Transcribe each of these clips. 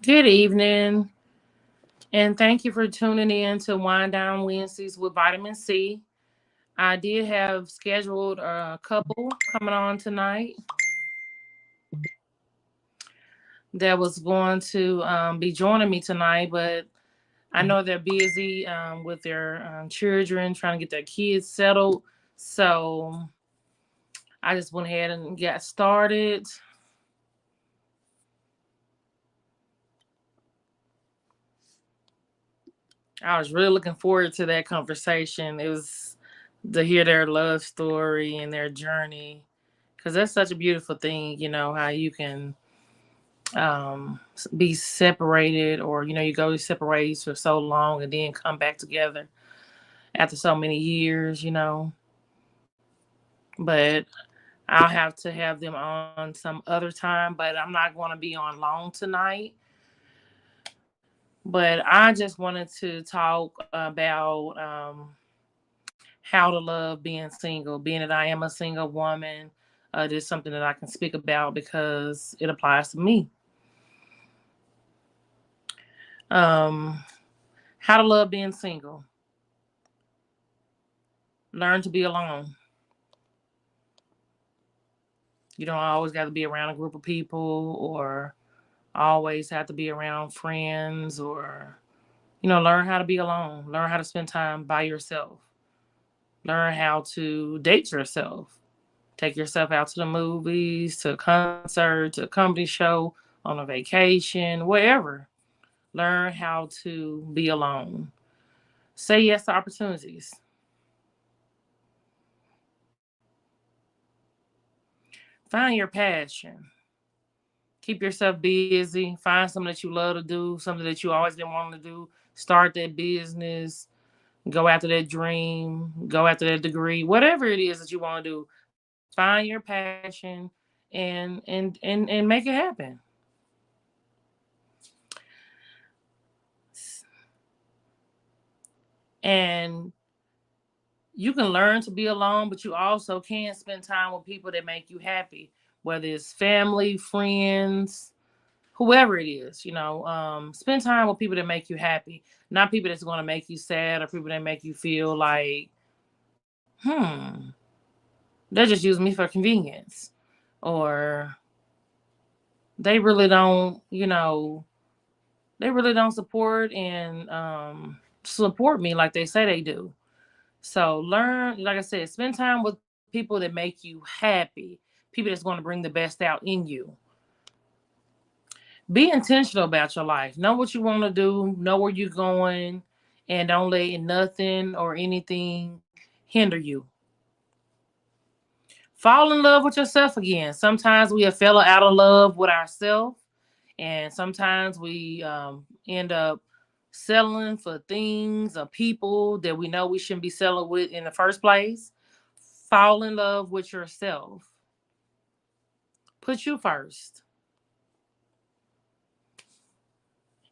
Good evening, and thank you for tuning in to Wind Down Wednesdays with Vitamin C. I did have scheduled a couple coming on tonight that was going to be joining me tonight, but I know they're busy with their children, trying to get their kids settled. So I just went ahead and got started. I was really looking forward to that conversation. It was to hear their love story and their journey because that's such a beautiful thing, how you can be separated, or you go separate ways for so long and then come back together after so many years. But I'll have to have them on some other time, but I'm not going to be on long tonight. But I just wanted to talk about how to love being single. Being that I am a single woman, this is something that I can speak about because it applies to me. Um, how to love being single. Learn to be alone. You don't always got to be around a group of people, or always have to be around friends, or learn how to be alone. Learn how to spend time by yourself. Learn how to date yourself. Take yourself out to the movies, to a concert, to a comedy show, on a vacation, wherever. Learn how to be alone. Say yes to opportunities. Find your passion. Keep yourself busy. Find something that you love to do, something that you always been wanting to do. Start that business. Go after that dream. Go after that degree. Whatever it is that you want to do, find your passion and make it happen. And you can learn to be alone, but you also can spend time with people that make you happy, whether it's family, friends, whoever it is. Spend time with people that make you happy, not people that's going to make you sad or people that make you feel like, they just use me for convenience, or they really don't, they really don't support me like they say they do. So learn, like I said, spend time with people that make you happy, people that's going to bring the best out in you. Be intentional about your life. Know what you want to do, know where you're going, and don't let nothing or anything hinder you. Fall in love with yourself again. Sometimes we have fell out of love with ourselves, and sometimes we end up settling for things or people that we know we shouldn't be settling with in the first place. Fall in love with yourself. Put you first.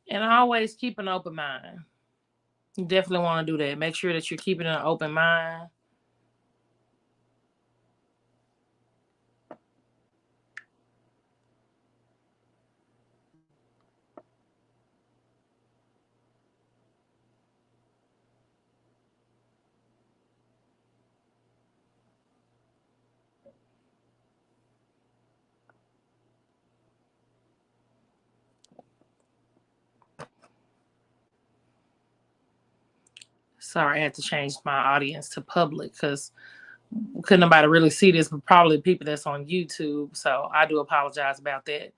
And always keep an open mind. You definitely want to do that. Make sure that you're keeping an open mind. Sorry, I had to change my audience to public because couldn't nobody really see this, but probably people that's on YouTube. So I do apologize about that.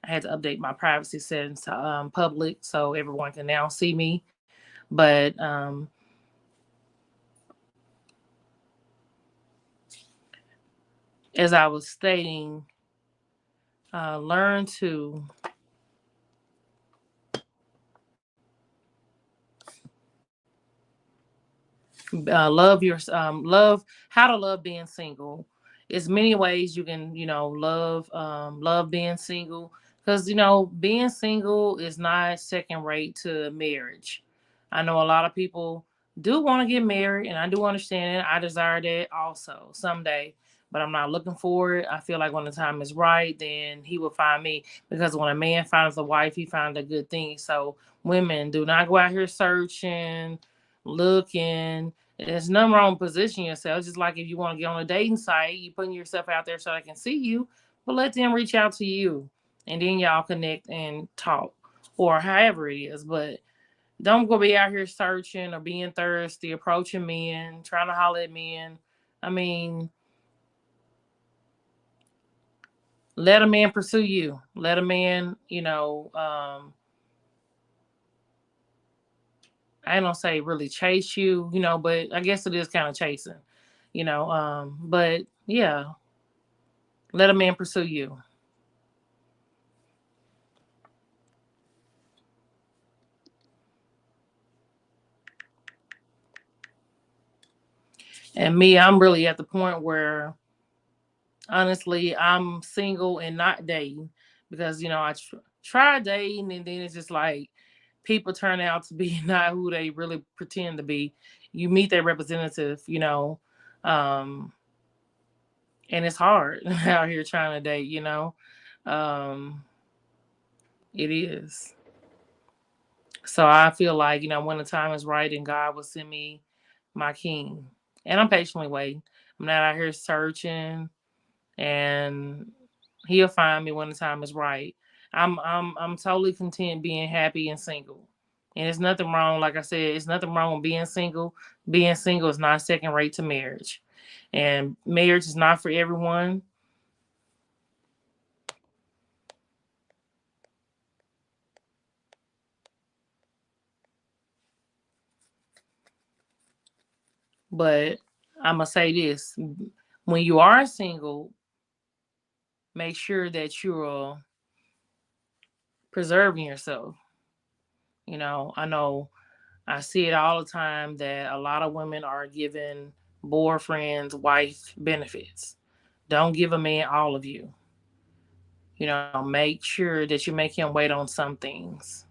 I had to update my privacy settings to public so everyone can now see me. But as I was stating, learn to love how to love being single. It's many ways you can love being single, because being single is not second rate to marriage. I know a lot of people do want to get married, and I do understand it. I desire that also someday, but I'm not looking for it. I feel like when the time is right, then he will find me. Because when a man finds a wife, he finds a good thing. So women, do not go out here searching, looking. There's nothing wrong with positioning yourself. Just like if you want to get on a dating site, you putting yourself out there so they can see you, but let them reach out to you, and then y'all connect and talk, or however it is. But don't go be out here searching or being thirsty, approaching men, trying to holler at men. I mean, let a man pursue you. Let a man, I don't say really chase you, but I guess it is kind of chasing, but yeah, let a man pursue you. And me, I'm really at the point where honestly, I'm single and not dating because I try dating, and then it's just like people turn out to be not who they really pretend to be. You meet their representative, um, and it's hard out here trying to date. Um, it is. So I feel like when the time is right, and God will send me my king, and I'm patiently waiting. I'm not out here searching, and he'll find me when the time is right. I'm totally content being happy and single. And there's nothing wrong, like I said, it's nothing wrong with being single. Being single is not second rate to marriage. And marriage is not for everyone. But I'm gonna say this. When you are single, make sure that you're preserving yourself. I know I see it all the time that a lot of women are giving boyfriends wife benefits. Don't give a man all of you. Make sure that you make him wait on some things.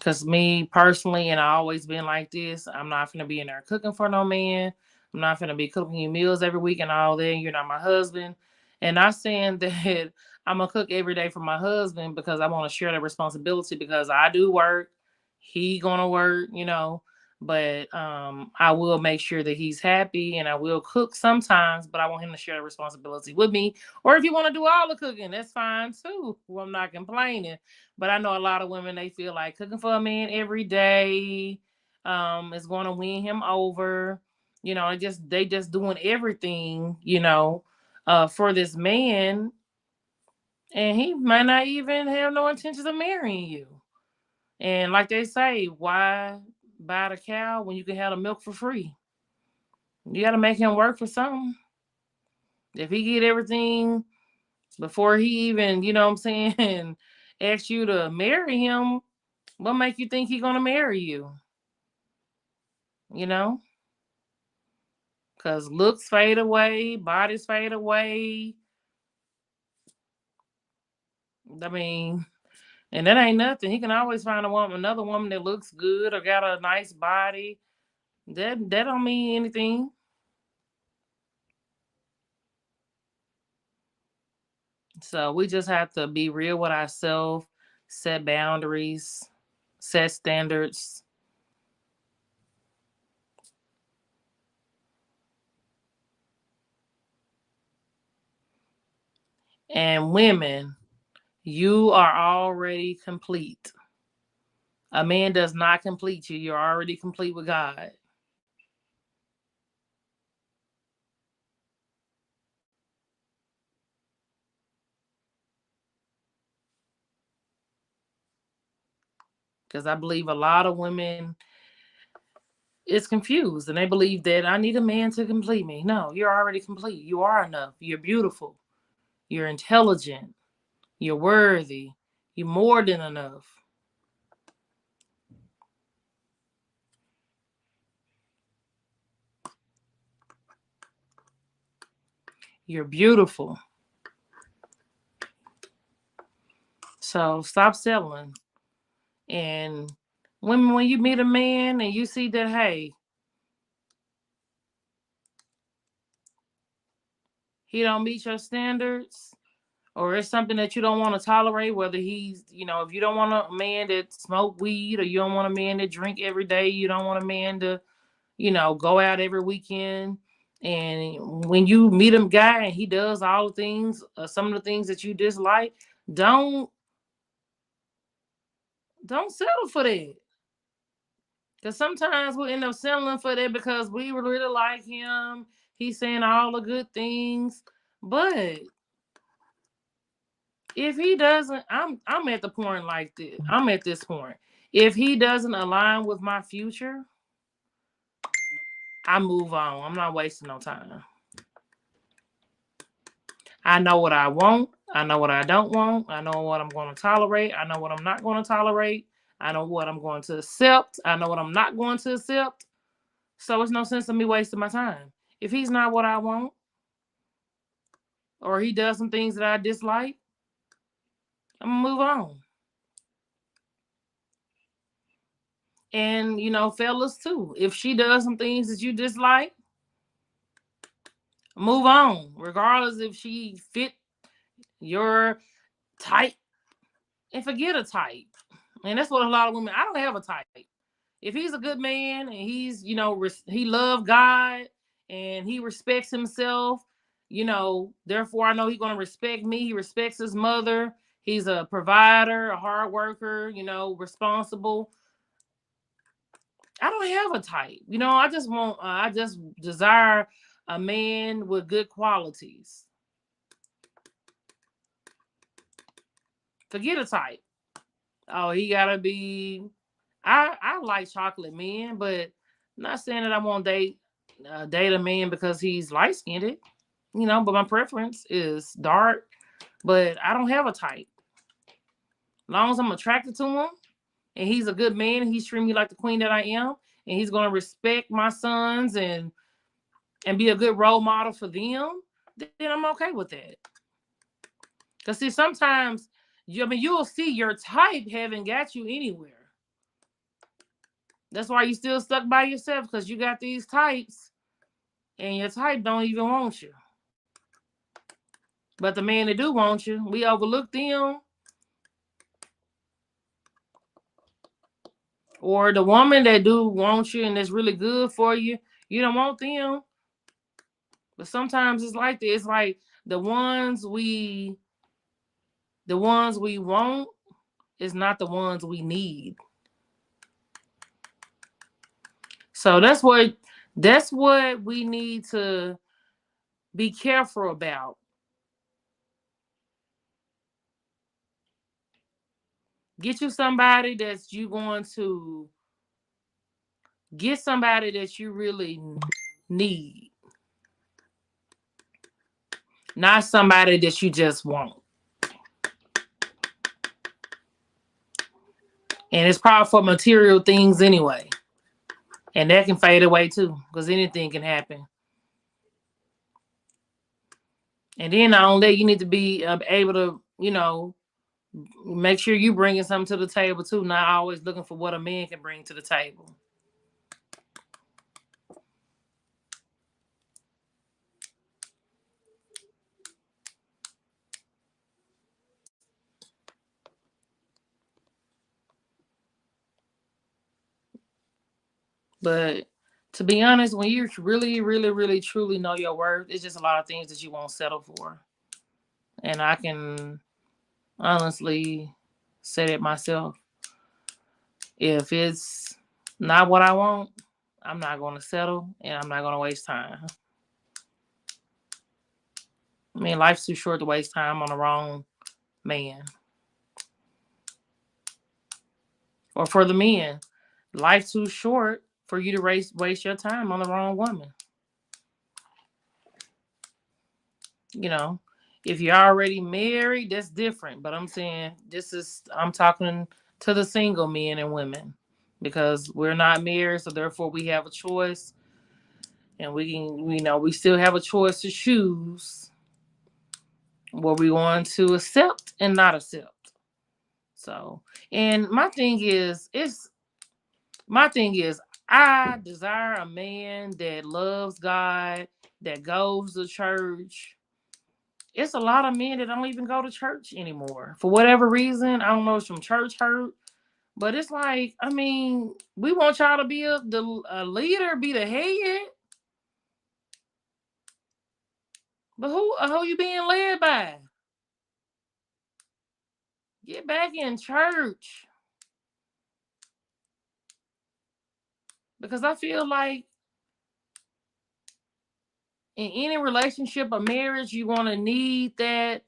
Cause me personally, and I always been like this, I'm not gonna be in there cooking for no man. I'm not gonna be cooking you meals every week and all that. You're not my husband. And not saying that I'm gonna cook every day for my husband because I want to share that responsibility because I do work, he gonna work. But I will make sure that he's happy, and I will cook sometimes, but I want him to share the responsibility with me. Or if you want to do all the cooking, that's fine too. Well, I'm not complaining. But I know a lot of women, they feel like cooking for a man every day is going to win him over. They just doing everything, for this man, and he might not even have no intentions of marrying you. And like they say, why buy the cow when you can have the milk for free? You got to make him work for something. If he get everything before he even, what I'm saying, ask you to marry him, what make you think he gonna marry you? You know, because looks fade away, bodies fade away. I mean, and that ain't nothing. He can always find another woman that looks good or got a nice body. That don't mean anything. So we just have to be real with ourselves, set boundaries, set standards. And women, you are already complete. A man does not complete you. You're already complete with God. Because I believe a lot of women is confused, and they believe that I need a man to complete me. No, you're already complete. You are enough. You're beautiful. You're intelligent. You're worthy. You're more than enough. You're beautiful. So stop settling. And women, when you meet a man and you see that, hey, he don't meet your standards, or it's something that you don't want to tolerate, whether he's, if you don't want a man that smoke weed, or you don't want a man that drink every day, you don't want a man to, go out every weekend. And when you meet a guy and he does all the things, some of the things that you dislike, don't settle for that. Because sometimes we'll end up settling for that because we really like him. He's saying all the good things. But if he doesn't, I'm at the point like this. I'm at this point. If he doesn't align with my future, I move on. I'm not wasting no time. I know what I want. I know what I don't want. I know what I'm going to tolerate. I know what I'm not going to tolerate. I know what I'm going to accept. I know what I'm not going to accept. So it's no sense of me wasting my time. If he's not what I want, or he does some things that I dislike, I'm gonna move on. And fellas too, if she does some things that you dislike, move on. Regardless if she fit your type, and forget a type. And that's what a lot of women. I don't have a type. If he's a good man and he's he loves God and he respects himself, therefore I know he's gonna respect me. He respects his mother. He's a provider, a hard worker, responsible. I don't have a type. I just desire a man with good qualities. Forget a type. Oh, he gotta be. I like chocolate men, but not saying that I won't date a man because he's light skinned. But my preference is dark. But I don't have a type. As long as I'm attracted to him, and he's a good man, and he's treating me like the queen that I am, and he's gonna respect my sons and be a good role model for them, then I'm okay with that. Because see, sometimes you'll see your type haven't got you anywhere. That's why you still stuck by yourself, because you got these types and your type don't even want you. But the men that do want you, we overlook them. Or the woman that do want you and that's really good for you, you don't want them. But sometimes it's like this. It's like the ones we want is not the ones we need. So that's what we need to be careful about. Get you somebody that's you going to get somebody that you really need, not somebody that you just want. And it's probably for material things anyway. And that can fade away too, because anything can happen. And then not only that, you need to be able to, make sure you bringing something to the table too, not always looking for what a man can bring to the table. But to be honest, when you really, really, really, truly know your worth, it's just a lot of things that you won't settle for. And I can honestly say that myself. If it's not what I want, I'm not going to settle, and I'm not going to waste time. I mean, life's too short to waste time on the wrong man. Or for the men, life's too short for you to waste your time on the wrong woman. You know, if you're already married, that's different. But I'm saying I'm talking to the single men and women, because we're not married, so therefore we have a choice, and we still have a choice to choose what we want to accept and not accept. So, and my thing is, I desire a man that loves God, that goes to church, It's a lot of men that don't even go to church anymore for whatever reason. I don't know, it's from church hurt, but it's like, I mean, we want y'all to be a leader, be the head, but who you being led by? Get back in church, because I feel like in any relationship or marriage, you're gonna need that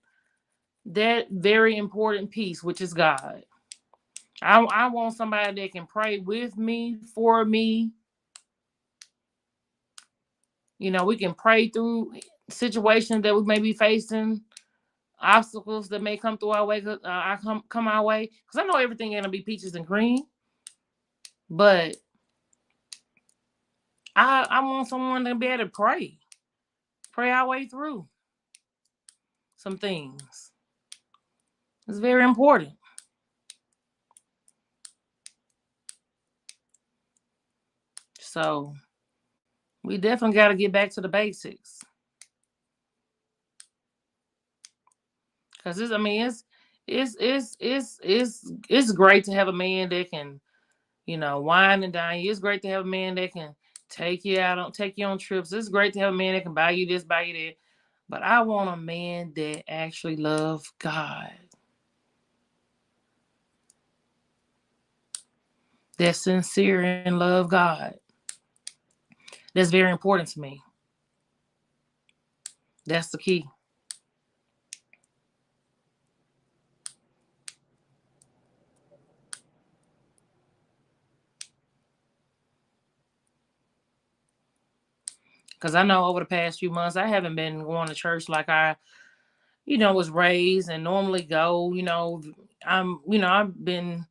very important piece, which is God. I want somebody that can pray with me, for me. We can pray through situations that we may be facing, obstacles that may come through our way. I come our way, because I know everything ain't gonna be peaches and cream, but I want someone to be able to pray our way through some things. It's very important. So we definitely got to get back to the basics, because I mean, it's great to have a man that can, wine and dine you. It's great to have a man that can take you on trips. It's great to have a man that can buy you this, buy you that. But I want a man that actually loves God, that's sincere and love God. That's very important to me. That's the key. Because I know over the past few months, I haven't been going to church like I, was raised and normally go. I've been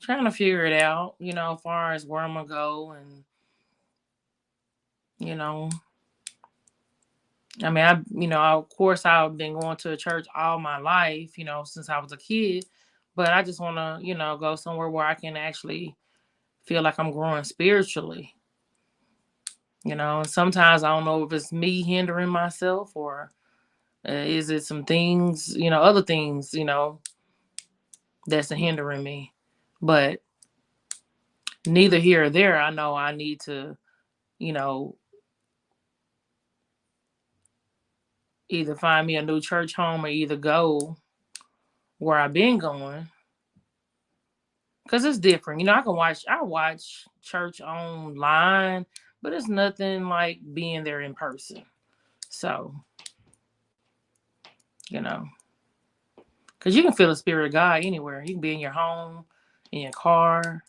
trying to figure it out, as far as where I'm gonna go. And, you know, I mean, of course, I've been going to a church all my life, since I was a kid. But I just want to, go somewhere where I can actually feel like I'm growing spiritually. And sometimes I don't know if it's me hindering myself, or is it some things, other things, that's hindering me. But neither here or there. I know I need to, you know, either find me a new church home, or either go where I've been going. Cause it's different. I watch church online, but it's nothing like being there in person. So, you know, cause you can feel the spirit of God anywhere. You can be in your home, in your car,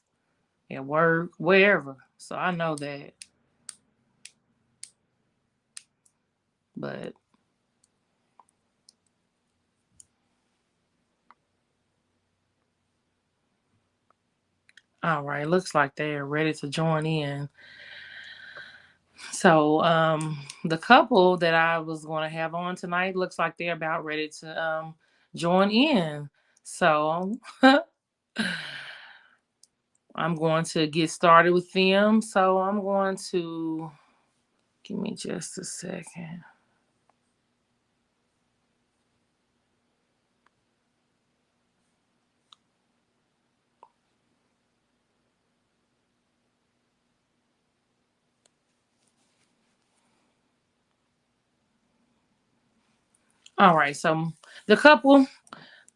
at work, wherever. So I know that. But all right, looks like they're ready to join in. So the couple that I was going to have on tonight looks like they're about ready to join in. So I'm going to get started with them. So I'm going to give me just a second. All right, so the couple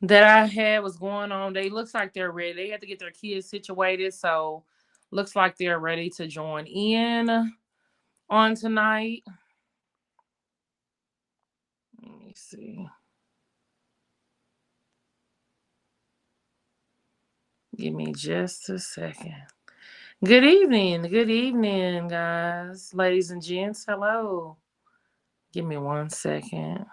that I had was going on. They looks like they're ready. They had to get their kids situated, so looks like they're ready to join in on tonight. Let me see. Give me just a second. Good evening, guys, ladies and gents. Hello. Give me 1 second.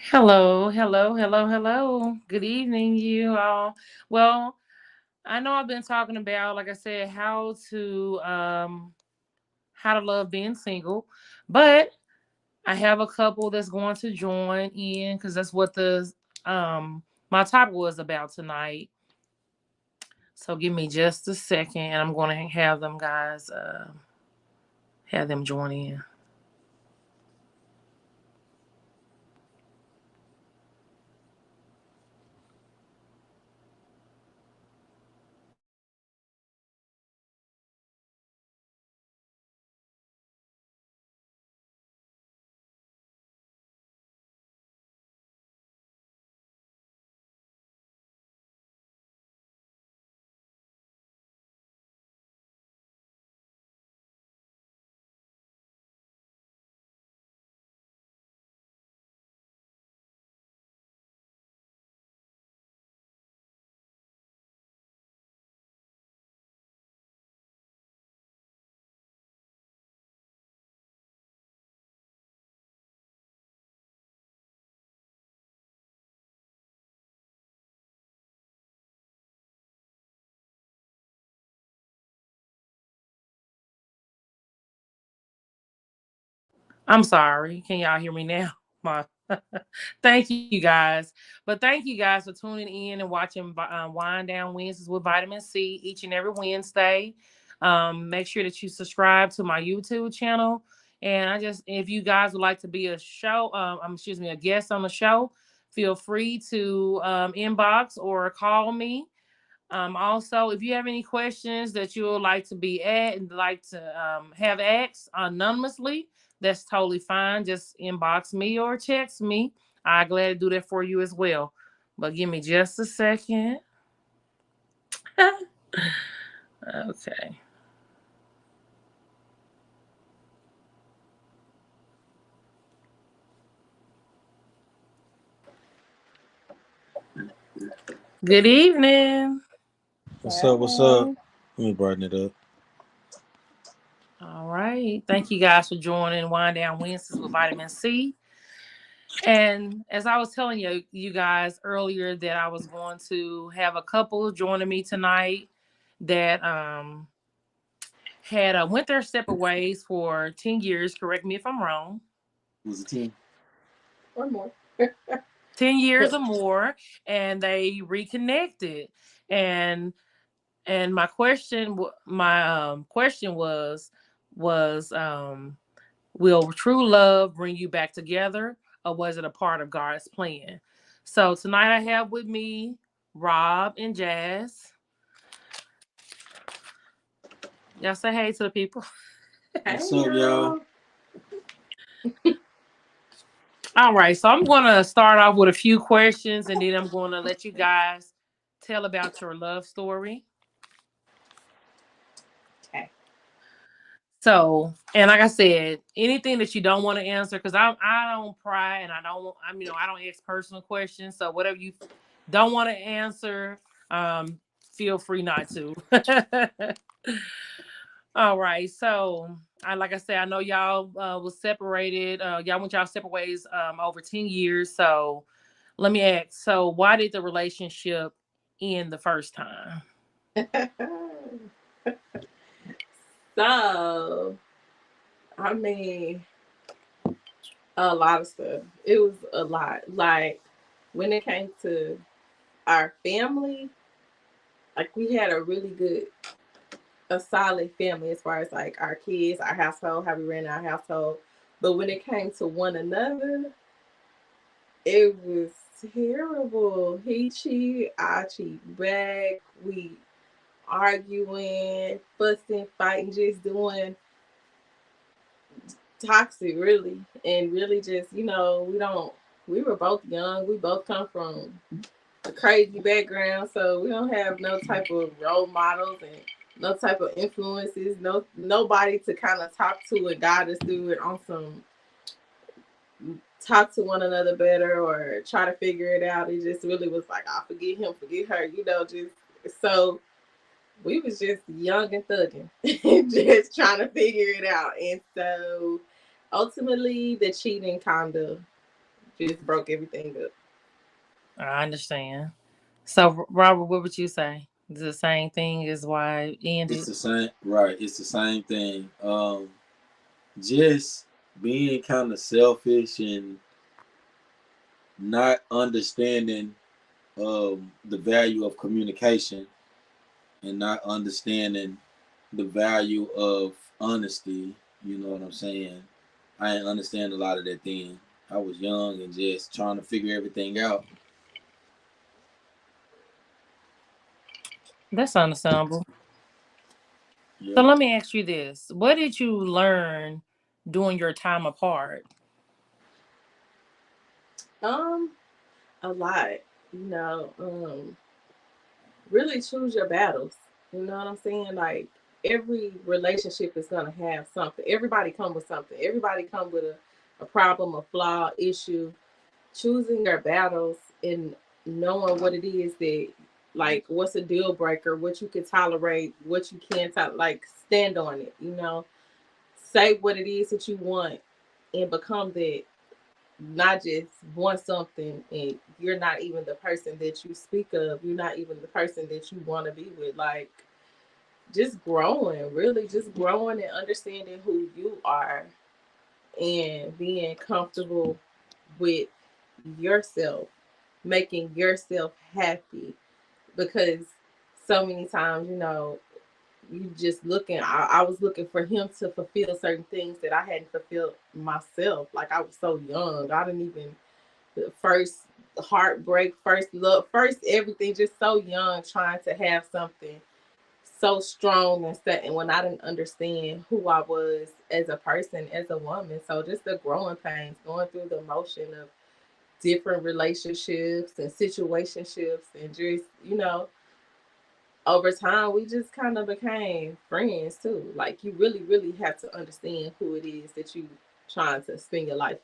Hello, hello, hello, hello. Good evening, you all. Well, I know I've been talking about, like I said, how to love being single, but I have a couple that's going to join in because that's what the um my topic was about tonight. So give me just a second, and I'm going to have them guys have them join in. I'm sorry. Can y'all hear me now? My thank you guys. But thank you guys for tuning in and watching Wind Down Wednesdays with Vitamin C each and every Wednesday. Make sure that you subscribe to my YouTube channel. And if you guys would like to be a excuse me, a guest on the show, feel free to inbox or call me. Also, if you have any questions that you would like to be at and like to have asked anonymously, that's totally fine. Just inbox me or text me. I'm glad to do that for you as well. But give me just a second. Okay. Good evening. What's up? What's up? Let me brighten it up. All right. Thank you guys for joining Wind Down Wednesdays with Vitamin C. And as I was telling you guys earlier that I was going to have a couple joining me tonight that had went their separate ways for 10 years. Correct me if I'm wrong. Was it 10? Or more. 10 years or more, and they reconnected. And my question was will true love bring you back together, or was it a part of God's plan? So tonight I have with me Rob and Jazz. Y'all say hey to the people. What's up, y'all? All right, so I'm going to start off with a few questions, and then I'm going to let you guys tell about your love story. Okay. So, and like I said, anything that you don't want to answer, because I don't pry and I don't ask personal questions. So whatever you don't want to answer, feel free not to. All right. So, like I said, I know y'all was separated. Y'all went y'all separate ways over 10 years. So let me ask. So why did the relationship end the first time? So, I mean, a lot of stuff. It was a lot. Like, when it came to our family, like, we had a really good, a solid family as far as like our kids, our household, how we ran our household. But when it came to one another, it was terrible. He cheated, I cheat back. We arguing, fussing, fighting, just doing toxic, really. And really just, we were both young. We both come from a crazy background. So we don't have no type of role models and no type of influences, nobody to kind of talk to and guide us through it on some talk to one another better or try to figure it out. It just really was like, I forget him, forget her, just so we was just young and thugging, just trying to figure it out. And so ultimately the cheating kind of just broke everything up. I understand. So, Robert, what would you say? The same thing is why it It's ended. the same, right? It's the same thing. Just being kind of selfish and not understanding the value of communication and not understanding the value of honesty. You know what I'm saying? I didn't understand a lot of that then. I was young and just trying to figure everything out. That's understandable. So Yeah. let me ask you this: what did you learn during your time apart? Um, a lot. Really choose your battles. You know what I'm saying? Like every relationship is gonna have something. Everybody come with something. Everybody come with a problem, a flaw, issue. Choosing your battles and knowing what it is that like what's a deal breaker, what you can tolerate, what you can't like stand on it, say what it is that you want and become that, not just want something and you're not even the person that you speak of, you're not even the person that you want to be with. Like just growing, really just growing and understanding who you are and being comfortable with yourself, making yourself happy. Because so many times, you just looking, I was looking for him to fulfill certain things that I hadn't fulfilled myself. Like I was so young. I didn't even, the first heartbreak, first love, first everything, just so young, trying to have something so strong and set. And when I didn't understand who I was as a person, as a woman. So just the growing pains, going through the emotion of different relationships and situationships and just, over time we just kind of became friends too. Like you really, really have to understand who it is that you trying to spend your life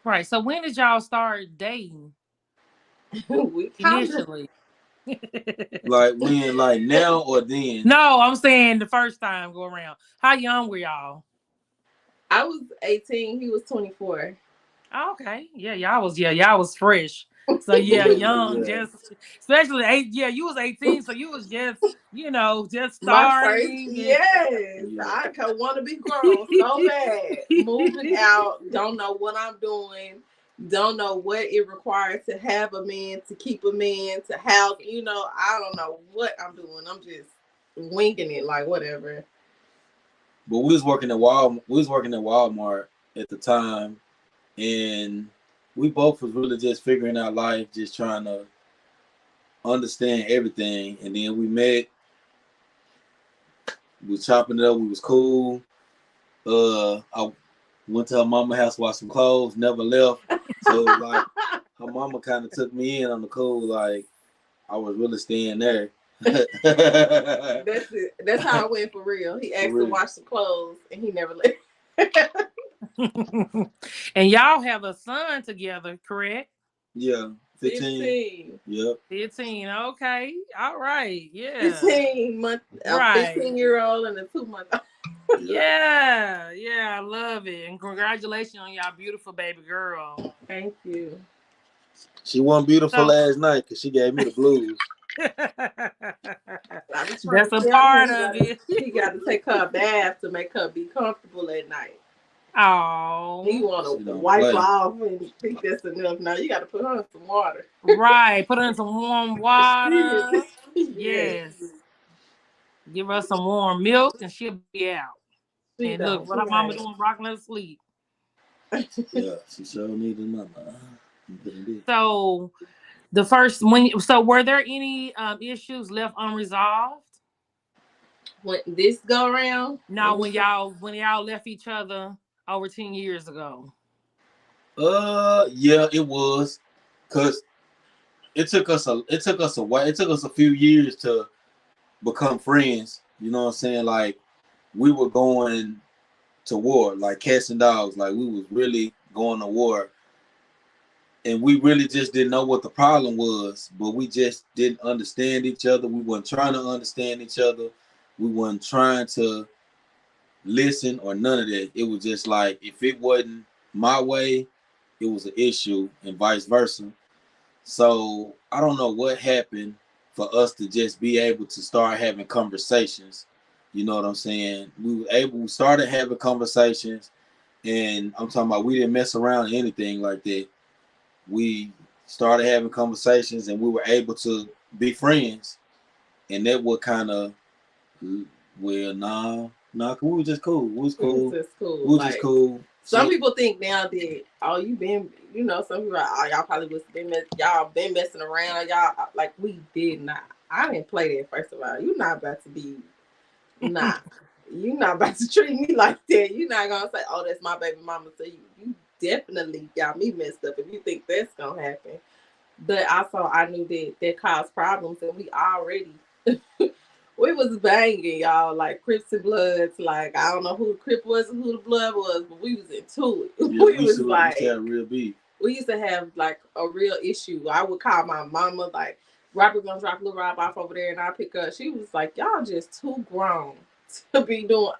Right. So when did y'all start dating with. We kind of initially? Like when, like now or then? No, I'm saying the first time go around. How young were y'all? I was 18, he was 24. Oh, okay. Y'all was fresh. So yeah, young, Yeah. just especially eight. Yeah, you was 18, so you was just, just My first, starting. yes, Yeah. I could want to be grown so bad. Moving out, don't know what I'm doing, don't know what it requires to have a man, to keep a man, to have, I don't know what I'm doing. I'm just winging it, like whatever. But we was working at Walmart. We was working at Walmart at the time, and we both was really just figuring out life, just trying to understand everything. And then we met. We was chopping it up. We was cool. I went to her mama house, washed some clothes, never left. So like, her mama kind of took me in on the cool. Like I was really staying there. That's it. That's how I went for real. He asked to wash some clothes, and he never left. And y'all have a son together, correct? Yeah, 15. Yep. 15. Okay. All right. Yeah. 15-month, Right. 15-year-old and a 2-month. Yeah. Yeah. I love it. And congratulations on y'all beautiful baby girl. Thank you. She wasn't beautiful last night because she gave me the blues. That's a part of it. He got to take her a bath to make her be comfortable at night. Oh, he want to wipe off and think that's enough. Now you got to put her in some water. Right, put her in some warm water. Yes. Give her some warm milk and she'll be out. And look, what her mama doing, rocking her to sleep. Yeah, she sure needed mama. So were there any issues left unresolved? When this go around? No, when y'all left each other over 10 years ago. Yeah, it was. Cause it took us a while. It took us a few years to become friends. You know what I'm saying? Like we were going to war, like cats and dogs. Like we was really going to war. And we really just didn't know what the problem was, but we just didn't understand each other. We weren't trying to understand each other. We weren't trying to listen or none of that. It was just like, if it wasn't my way, it was an issue and vice versa. So I don't know what happened for us to just be able to start having conversations. You know what I'm saying? We started having conversations, and I'm talking about we didn't mess around or anything like that. We started having conversations, and we were able to be friends, and that would kind of, well, nah, we was just cool. We was It was cool. just cool. We was Like, just cool. some people think now that, oh, you been, you know, some people are, oh, y'all probably was y'all been messing around. Y'all, like, we did not. I didn't play that, first of all. You're not about to be, nah. You're not about to treat me like that. You're not going to say, oh, that's my baby mama. So you definitely got me messed up if you think that's going to happen. But also, I knew that caused problems, and we already, we was banging, y'all, like Crips and Bloods. Like, I don't know who the Crip was and who the Blood was, but we was into it. Yeah, we was like, we used to have real beef. We used to have like a real issue. I would call my mama, like, Robert gonna drop Lil Rob off over there, and I pick up. She was like, y'all just too grown to be doing.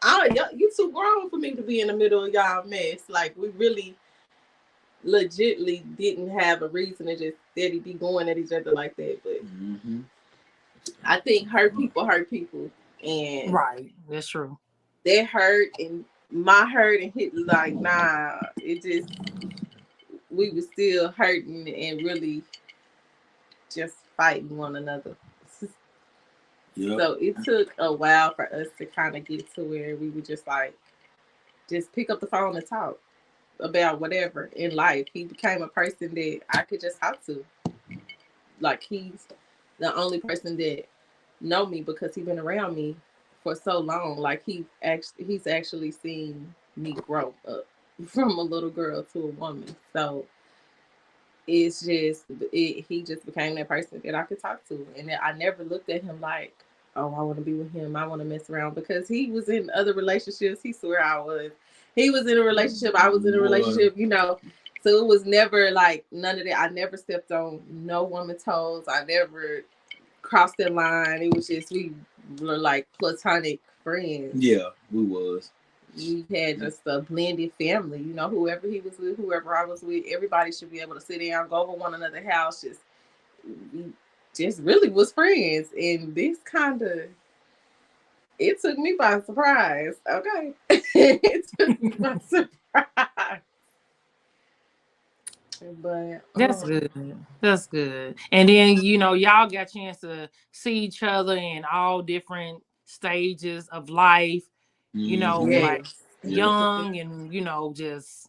You too grown for me to be in the middle of y'all mess. Like, we really legitly didn't have a reason to just steady be going at each other like that. But I think hurt people, and Right, that's true. That hurt, and my hurt, and hit like, nah. It just, we were still hurting and really just fighting one another. Yep. So it took a while for us to kind of get to where we would just like, just pick up the phone and talk about whatever in life. He became a person that I could just talk to. Like, he's the only person that know me because he's been around me for so long. Like, he's actually seen me grow up from a little girl to a woman. So it's just, he just became that person that I could talk to. And I never looked at him like, oh, I want to be with him, I want to mess around, because he was in other relationships. He swear I was. He was in a relationship, I was in a relationship, you know. So it was never like none of that. I never stepped on no woman's toes. I never crossed that line. It was just, we were like platonic friends. Yeah, we was. We had just a blended family. You know, whoever he was with, whoever I was with, everybody should be able to sit down, go over one another's house. We just really was friends. And this kind of, it took me by surprise. Okay. It took me by surprise. But That's good. That's good. And then, you know, y'all got a chance to see each other in all different stages of life, you know, like young and, you know, just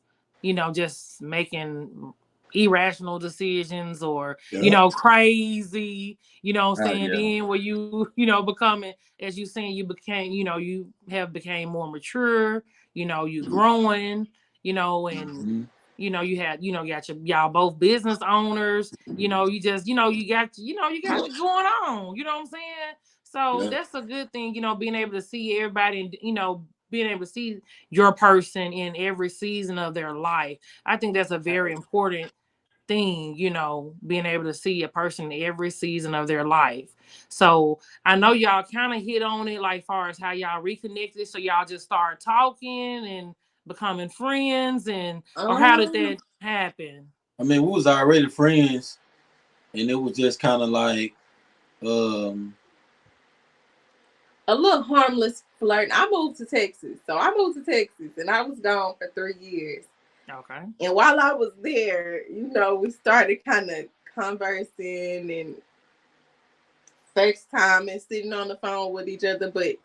making irrational decisions, or, you know, crazy, you know what I'm saying? Then where you know, becoming, as you saying, you became, you know, you have became more mature, you know, you growing, you know, and you know, you had, you know, got y'all both business owners, you know, you just, you know, you got it going on, you know what I'm saying? So that's a good thing, you know, being able to see everybody and, you know, being able to see your person in every season of their life. I think that's a very important thing, you know, being able to see a person in every season of their life. So I know y'all kind of hit on it, like far as how y'all reconnected. So y'all just started talking and becoming friends, and or how did that happen? I mean, we was already friends, and it was just kind of like a little harmless flirt. I moved to Texas. And I was gone for 3 years. Okay. And while I was there, you know, we started kind of conversing and FaceTime and sitting on the phone with each other, but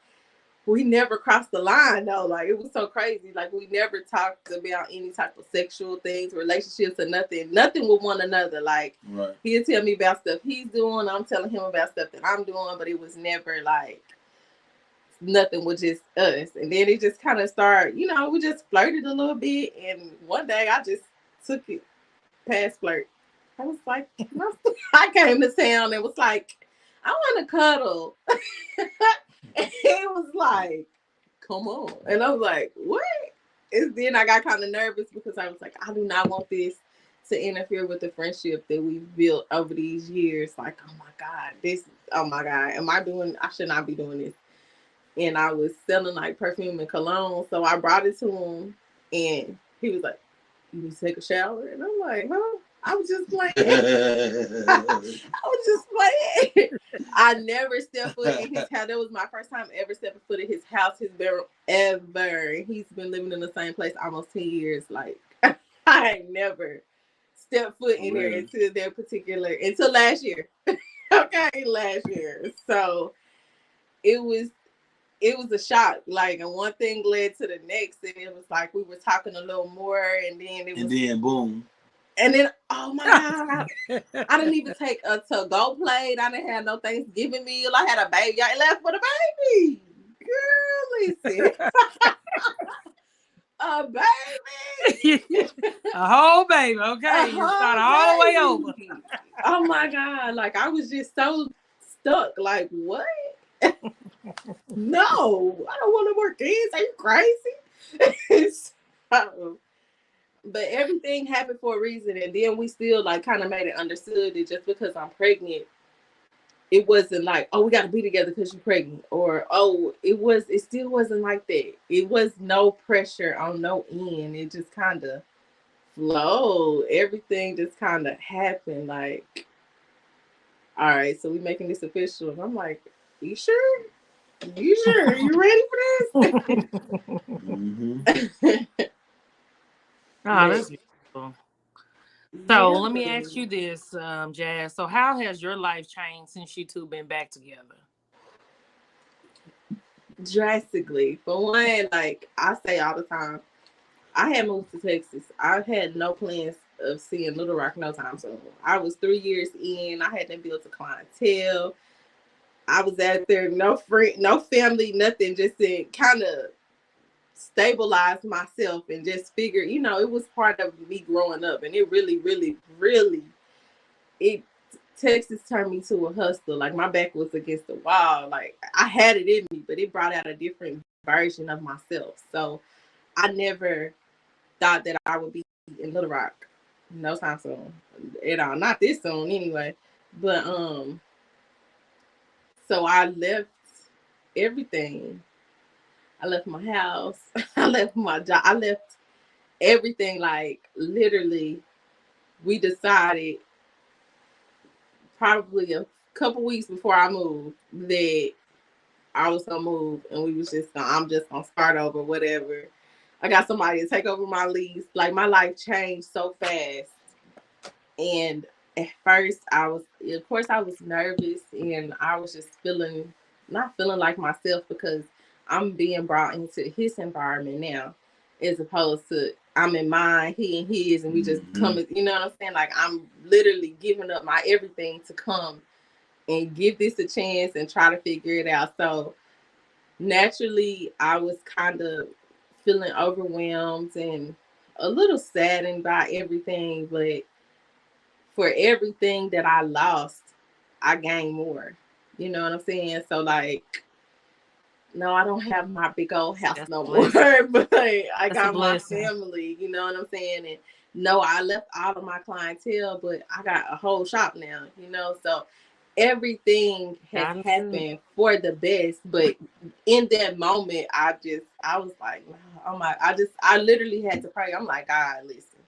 we never crossed the line though. Like, it was so crazy. Like, we never talked about any type of sexual things, relationships, or nothing with one another. Like, he'll tell me about stuff he's doing, I'm telling him about stuff that I'm doing, but it was never like nothing with just us. And then it just kind of started, you know, we just flirted a little bit, and one day I just took it past flirt. I was like, I came to town and was like, I want to cuddle. And he was like, come on. And I was like, what? And then I got kind of nervous because I was like, I do not want this to interfere with the friendship that we've built over these years. Like, oh my God, I should not be doing this. And I was selling like perfume and cologne. So I brought it to him, and he was like, you need to take a shower. And I'm like, huh? I was just playing. I was just playing. I never stepped foot in his house. That was my first time ever stepping foot in his house, his bedroom, ever. He's been living in the same place almost 10 years. Like, I ain't never stepped foot in there until last year. Okay, last year. So it was a shock. Like, and one thing led to the next, and it was like we were talking a little more, and then boom. And then, oh my God, I didn't even take a to-go plate. I didn't have no Thanksgiving meal. I had a baby. I left for the baby. Girl, listen. A baby. A whole baby, okay. You start all the way over. Oh my God. Like, I was just so stuck. Like, what? No, I don't want to work kids. Are you crazy? So, but everything happened for a reason, and then we still like kind of made it understood that just because I'm pregnant, it wasn't like, oh, we got to be together because you're pregnant, or oh, it still wasn't like that. It was no pressure on no end. It just kind of flowed. Everything just kind of happened. Like, all right, so we making this official, and I'm like, you sure? You sure? You ready for this? Mm-hmm. Oh, that's beautiful. So let me ask you this, Jazz. So how has your life changed since you two been back together? Drastically. For one, like I say all the time, I had moved to Texas. I had no plans of seeing Little Rock no time soon. I was 3 years in. I hadn't built a clientele. I was out there, no friend, no family, nothing. Just to kind of stabilize myself and just figure, it was part of me growing up, and it really, really, really, Texas turned me to a hustler. Like, my back was against the wall. Like, I had it in me, but it brought out a different version of myself. So I never thought that I would be in Little Rock no time soon at all. Not this soon anyway. But so I left everything. I left my house. I left my job. I left everything. Like, literally, we decided probably a couple weeks before I moved that I was gonna move, and I'm just gonna start over, whatever. I got somebody to take over my lease. Like, my life changed so fast. And at first I was nervous, and I was just not feeling like myself, because I'm being brought into his environment now, as opposed to I'm in mine, he in his, and we just come, you know what I'm saying? Like, I'm literally giving up my everything to come and give this a chance and try to figure it out. So naturally, I was kind of feeling overwhelmed and a little saddened by everything, but for everything that I lost, I gained more. You know what I'm saying? So, like, no, I don't have my big old house no more, but I got my family. You know what I'm saying? And no, I left all of my clientele, but I got a whole shop now. So everything has happened for the best. But in that moment, I was like, oh my, I literally had to pray. I'm like, God, listen,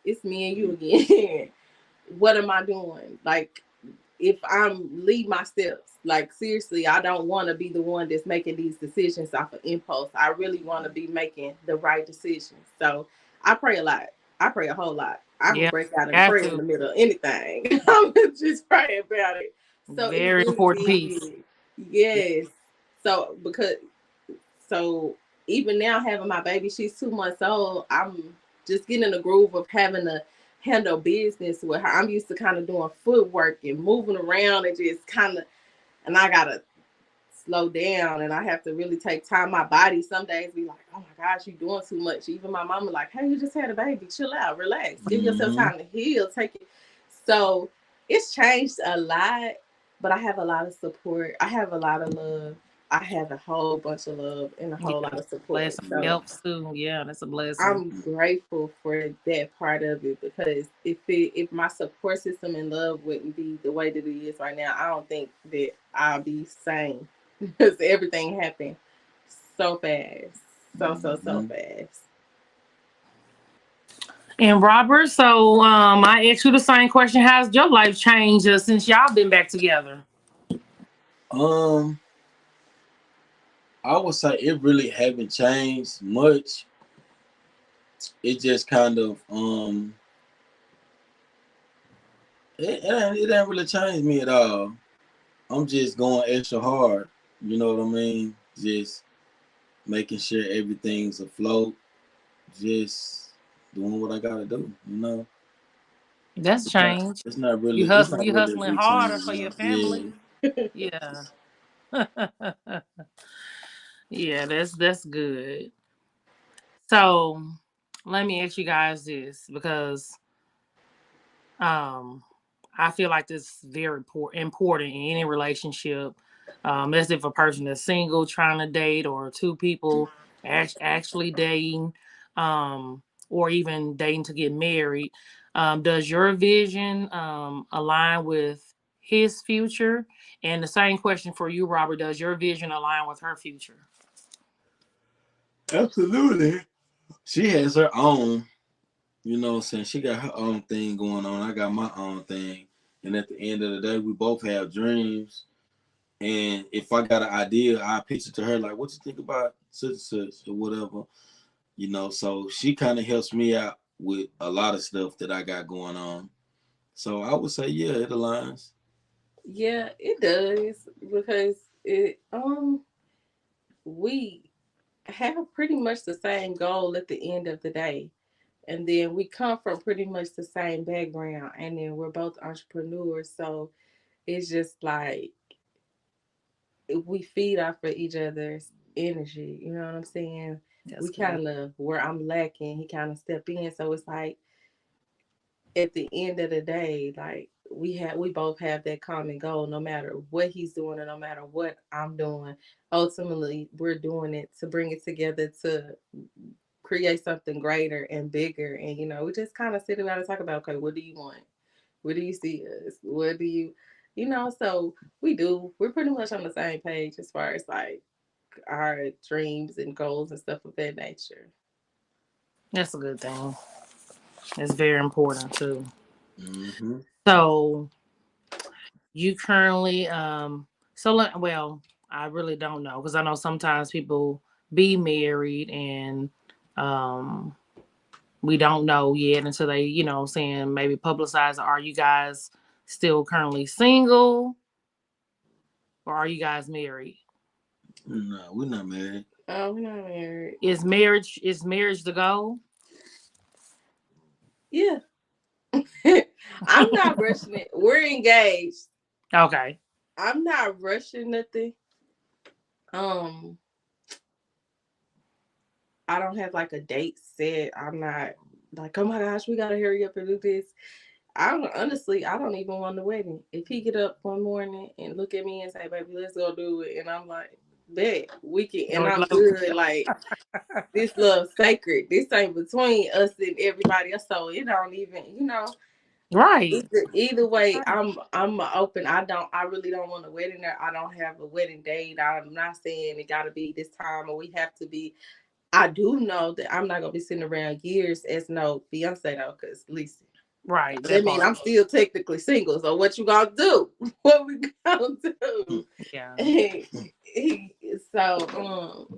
it's me and you again. What am I doing? Like, if I'm lead my steps, like, seriously, I don't want to be the one that's making these decisions off of impulse. I really want to be making the right decisions. So I pray a lot. I pray a whole lot. I will break out and pray in the middle of anything. I'm just praying about it. So very important piece. Yes. So even now, having my baby, she's 2 months old. I'm just getting in the groove of having to handle business with her. I'm used to kind of doing footwork and moving around, and just kind of, and I gotta slow down, and I have to really take time. My body some days be like, oh my gosh, you're doing too much. Even my mama like, hey, you just had a baby, chill out, relax, give yourself time to heal, take it. So it's changed a lot, but I have a lot of support. I have a lot of love. I have a whole bunch of love and a whole lot of support. So helps too. Yeah, that's a blessing. I'm grateful for that part of it, because if my support system and love wouldn't be the way that it is right now, I don't think that I'll be sane, because everything happened so fast, so fast. And Robert, so I asked you the same question. How's your life changed since y'all been back together? Um, I would say it really haven't changed much. It just kind of it ain't really changed me at all. I'm just going extra hard. You know what I mean? Just making sure everything's afloat. Just doing what I gotta do. You know, That's it's not. changed. It's not really. You It's not hustling, you really a hustling big harder change. for your Yeah. family. Yeah. Yeah, that's good. So let me ask you guys this because um I feel like this is very important in any relationship. As if a person is single trying to date or two people actually dating, or even dating to get married. Does your vision align with his future? And the same question for you, Robert. Does your vision align with her future? Absolutely. She has her own. You know what I'm saying? She got her own thing going on. I got my own thing. And at the end of the day, we both have dreams. And if I got an idea, I pitch it to her like, what you think about such and such or whatever. You know, so she kind of helps me out with a lot of stuff that I got going on. So I would say, yeah, it aligns. Yeah, it does because we have pretty much the same goal at the end of the day. And then we come from pretty much the same background, and then we're both entrepreneurs, so it's just like we feed off of each other's energy. You know what I'm saying? That's We good. kind of where I'm lacking, he kind of step in. So it's like at the end of the day, like we both have that common goal. No matter what he's doing, or no matter what I'm doing, ultimately we're doing it to bring it together to create something greater and bigger. And we just kind of sit around and talk about, okay, what do you want? Where do you see us? What do so we're pretty much on the same page as far as like our dreams and goals and stuff of that nature. That's a good thing. It's very important too. Mm-hmm. So you currently well, I really don't know because I know sometimes people be married and um we don't know yet until they, saying maybe publicize. Are you guys still currently single or are you guys married? No, we're not married. Oh, we're not married. Is marriage the goal? Yeah. I'm not rushing it. We're engaged. Okay. I'm not rushing nothing. Um, I don't have like a date set. I'm not like, oh my gosh, we gotta hurry up and do this. I don't even want the wedding. If he get up one morning and look at me and say, "Baby, let's go do it," and I'm like, "Bet we can," and Go I'm elope. good. Like this love sacred. This ain't between us and everybody else. So it don't even, Right. Either way, I'm open. I really don't want a wedding there. I don't have a wedding date. I'm not saying it gotta be this time or we have to be. I do know that I'm not gonna be sitting around years as no fiance though, because listen. Right. I That mean, part. I'm still technically single. So what you gonna do? What we gonna do? Yeah. So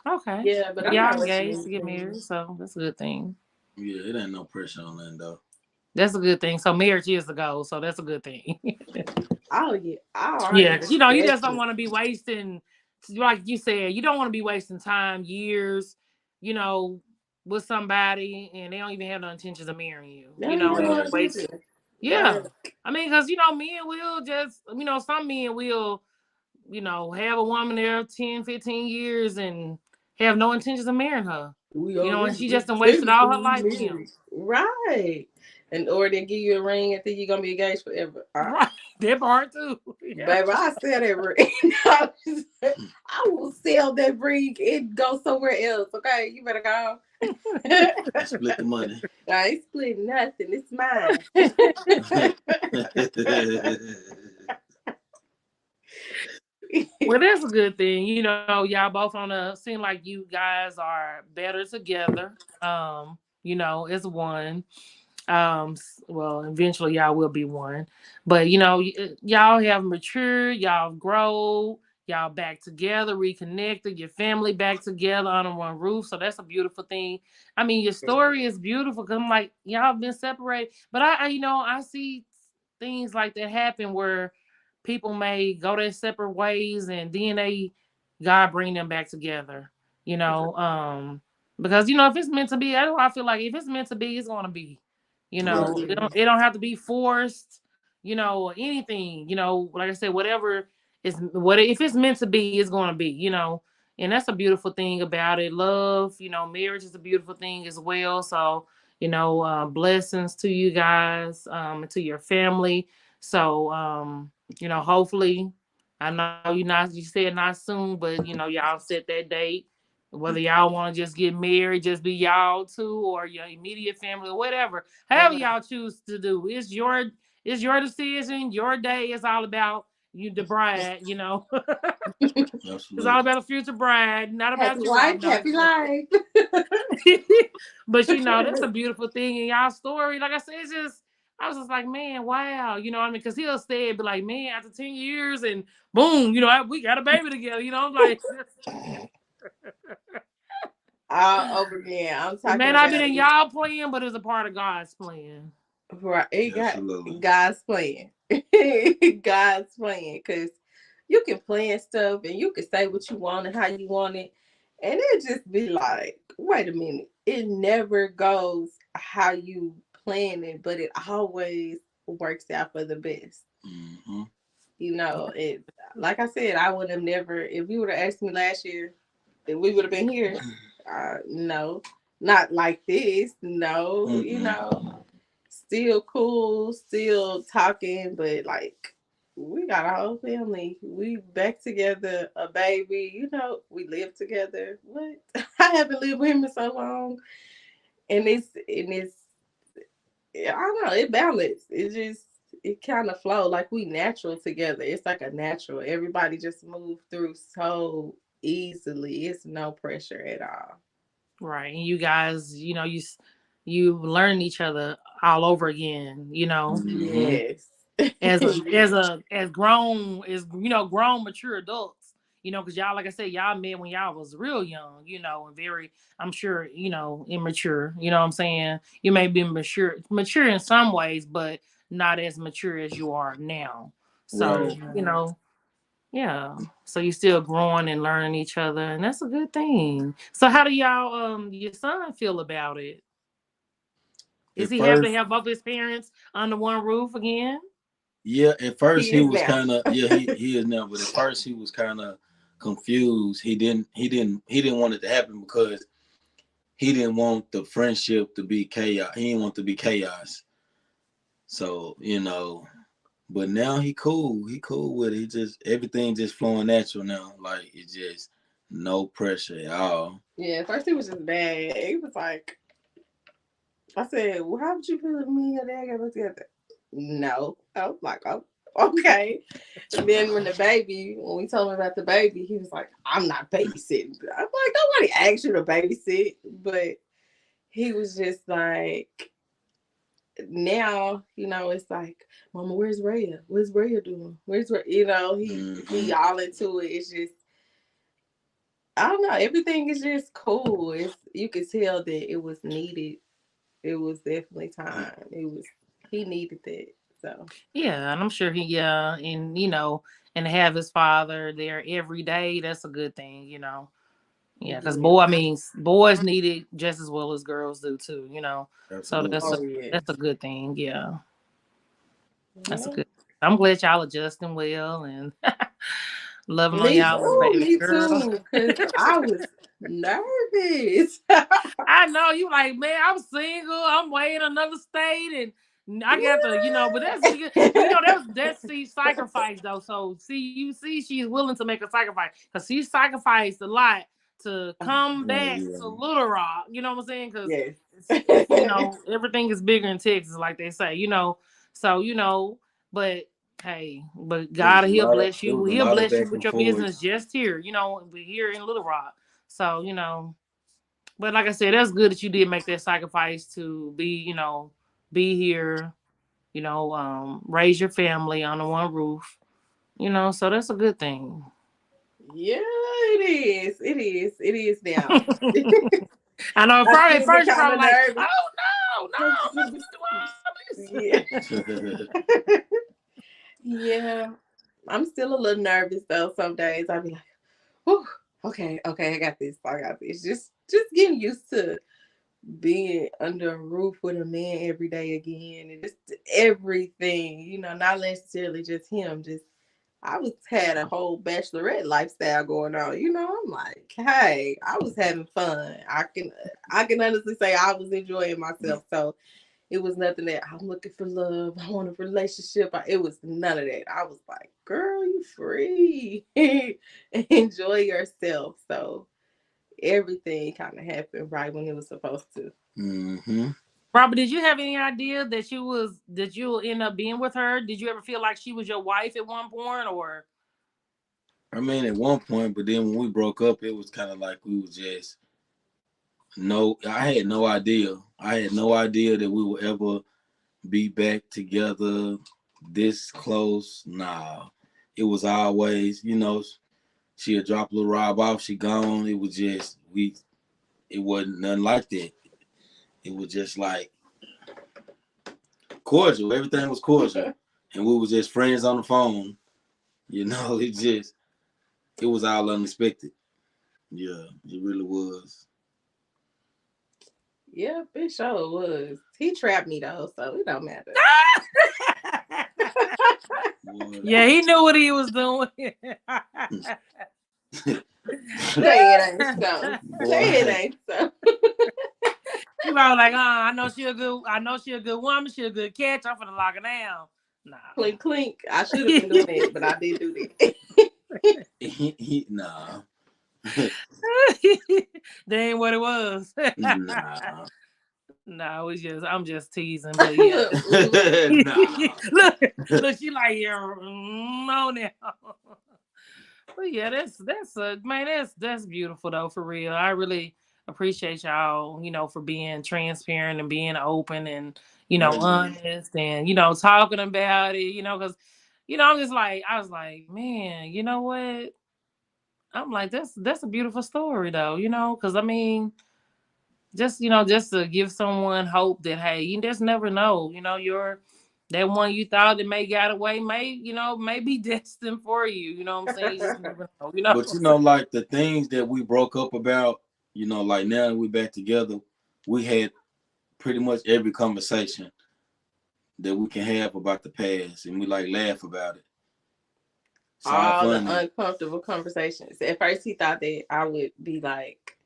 Okay. yeah, but I'm Y'all not rushing engaged to get anything. married, so that's a good thing. Yeah, it ain't no pressure on that though. That's a good thing. So marriage is the goal, so that's a good thing. Oh yeah, all right, Yeah, 'cause, you just don't definitely. want to be wasting, like you said, you don't want to be wasting time, years, you know, with somebody, and they don't even have no intentions of marrying you. No, you don't And Right. want to do waste. this. Right. Yeah, I mean, because men will just, some men will, have a woman there 10, 15 years and have no intentions of marrying her. We And already she we just done wasted all her technically life with him. married. Right. And or they give you a ring and think you're gonna be engaged forever. Right, that part too. Yeah. Baby, I sell that ring. I will sell that ring and go somewhere else. Okay, you better go. Split the money. I ain't splitting nothing. It's mine. Well, that's a good thing. Y'all both seem like you guys are better together. It's one. Well, eventually y'all will be one, but y'all have matured, y'all grow, y'all back together, reconnected, your family back together under one roof. So that's a beautiful thing. I mean, your story is beautiful because I'm like, y'all been separated, but I see things like that happen where people may go their separate ways and then God bring them back together. You know, because if it's meant to be, I feel like if it's meant to be, it's gonna be. Right. It don't have to be forced. Or anything. Like I said, whatever if it's meant to be, it's gonna be. And that's a beautiful thing about it. Love. Marriage is a beautiful thing as well. So blessings to you guys, and to your family. So hopefully, I know you said not soon, but y'all set that date. Whether y'all want to just get married, just be y'all two or your immediate family or whatever. However y'all choose to do. It's your decision, your day. It's all about you, the bride, It's all Absolutely. about the future bride, not Happy about you all. wife, No, happy life. but that's a beautiful thing in y'all story. Like I said, I was just like, man, wow, you know what I mean? Because he'll say it, be like, man, after 10 years and boom, we got a baby together. I'm like, All over again. I'm it may talking not about be in it. y'all plan, but it's a part of God's plan. Right. It got Absolutely. God's plan. God's plan. Because you can plan stuff and you can say what you want and how you want it. And it just be like, wait a minute. It never goes how you plan it, but it always works out for the best. Mm-hmm. It like I said, I would have never if you would have asked me last year if we would have been here. No. Not like this. No, still cool, still talking, but like we got a whole family. We back together, a baby. We live together. What? I haven't lived with him in so long, and it's I don't know. It balanced. It kind of flow like we natural together. It's like a natural. Everybody just move through so easily. It's no pressure at all. Right. And you guys, you learn each other all over again, Mm-hmm. Yes. as a as Yeah. a as grown grown mature adults, because y'all, like I said, y'all met when y'all was real young, and very, I'm sure, immature. What I'm saying? You may be mature in some ways, but not as mature as you are now. So, Right. yeah. So you still growing and learning each other, and that's a good thing. So how do your son feel about it? Is At he happy to first, have both his parents under one roof again? yeah, at first He he is was now. kind of, yeah, he is now, but at first he was kind of confused. He didn't want it to happen because he didn't want the friendship to be chaos. He didn't want to be chaos. So, but now he cool. He cool with it. He just everything just flowing natural now. Like it's just no pressure at all. Yeah, at first he was just bad. He was like, I said, well, how would you feel if me and your dad got back together? No. I was like, oh, okay. And then when we told him about the baby, he was like, I'm not babysitting. I'm like, nobody asked you to babysit. But he was just like, now, it's like, Mama, where's Rhea? Where's Rhea doing? Where's Rhea? He Mm-hmm. all into it. It's just, I don't know. Everything is just cool. You could tell that it was needed. It was definitely time. He needed that. So Yeah, and I'm sure and and to have his father there every day, that's a good thing. Yeah, because yeah. boys need it just as well as girls do too. So Absolutely. Oh yes. that's a good thing. Yeah, that's a Yeah. good. I'm glad y'all adjusting well and loving on Me y'all little too, baby me girl. too. Cause I was nervous. I know you like, man, I'm single. I'm way in another state, and I got but that's see sacrifice though. So see, she's willing to make a sacrifice because she sacrificed a lot to come Oh back yeah. to Little Rock. You know what I'm saying? Because Yes. it's everything is bigger in Texas, like they say. So but hey, but It was God, a He'll lot of bless it you. was a He'll lot of bless you back with and your forth. business just here. We're here in Little Rock. So But like I said, that's good that you did make that sacrifice to be, be here, raise your family under one roof, so that's a good thing. Yeah, it is. It is. It is now. I know I probably at still get first you're kind probably of like, nervous. oh no, I'm not supposed to do all this. Yeah. Yeah. I'm still a little nervous though. Some days I'll be like, whew, okay, okay, I got this. I got this. Just getting used to being under a roof with a man every day again and just everything, not necessarily just him, just I was had a whole bachelorette lifestyle going on. I'm like, hey, I was having fun. I can honestly say I was enjoying myself. So it was nothing that I'm looking for love. I want a relationship. It was none of that. I was like, girl, you free. Enjoy yourself. So everything kind of happened right when it was supposed to. Mm-hmm. Robert, did you have any idea that you'll end up being with her? Did you ever feel like she was your wife at one point, or? I mean, at one point, but then when we broke up, it was kind of like we was just I had no idea. I had no idea that we would ever be back together this close. Nah, it was always, she'd drop a little Rob off, she gone. It was just it wasn't nothing like that. It was just like cordial. Everything was cordial, and we was just friends on the phone. It was all unexpected. Yeah, it really was. Yeah, it sure was. He trapped me though, so it don't matter. Yeah, he knew what he was doing. Say it ain't so. Say it ain't so. You probably like, I know she a good woman, she a good catch. I'm finna lock her down. Nah. Clink clink. I should have been doing it, but I did do that. Nah. That ain't what it was. Nah. No, I'm just teasing, but yeah. Nah. look, she like, yeah, no now. But yeah, that's beautiful though, for real. I really appreciate y'all, for being transparent and being open and, honest and, talking about it, because, I was like, man, you know what? I'm like, that's a beautiful story though, because I mean, just to give someone hope that, hey, you just never know, that one you thought that may got away may be destined for you. You know what I'm saying? You just never know. But like the things that we broke up about, like now that we back together, we had pretty much every conversation that we can have about the past, and we like laugh about it. So all the uncomfortable conversations. At first, he thought that I would be like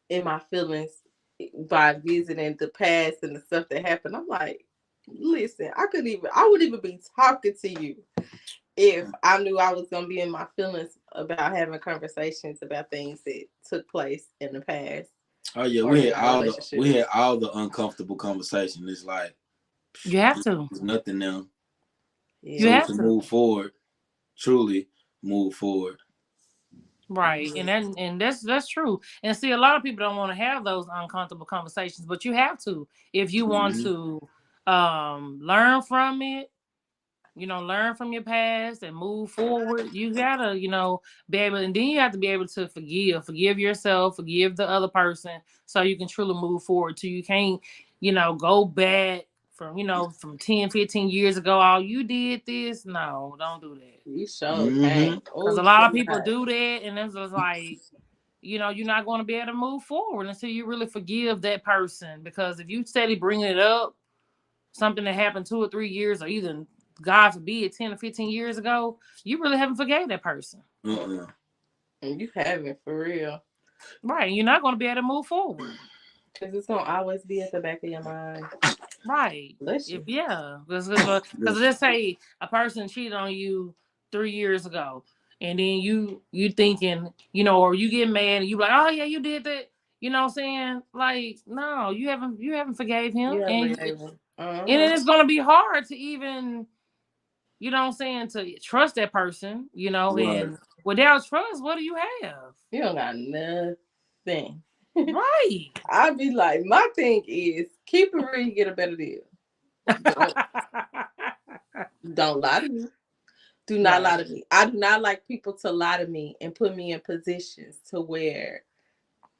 in my feelings by visiting the past and the stuff that happened. I'm like, listen, I wouldn't even be talking to you if I knew I was gonna be in my feelings about having conversations about things that took place in the past. Oh yeah, we had all the uncomfortable conversations. It's like you have to. There's nothing now. Yeah. You have to move forward. Truly move forward. Right. And that's true. And see, a lot of people don't want to have those uncomfortable conversations, but you have to if you want to learn from it, learn from your past and move forward. You gotta, be able, and then you have to be able to forgive yourself, forgive the other person, so you can truly move forward. So you can't, go back from 10, 15 years ago. Oh, you did this. No, don't do that. You sure can. Because a lot of people do that, and it's just like, you're not going to be able to move forward until you really forgive that person. Because if you steady bringing it up, something that happened 2 or 3 years, or even, God forbid, 10 or 15 years ago, you really haven't forgave that person. And you haven't, for real. Right. You're not going to be able to move forward. Because it's going to always be at the back of your mind. Right. Because let's say a person cheated on you 3 years ago, and then you thinking, or you get mad and you like, oh yeah, you did that. You know what I'm saying? Like, no, you haven't forgave him. And it's gonna be hard to even, to trust that person, right. And without trust, what do you have? You don't got nothing. Right. I'd be like, my thing is keep it real, you get a better deal. Don't, don't lie to me. Do not lie Right. to me. I do not like people to lie to me and put me in positions to where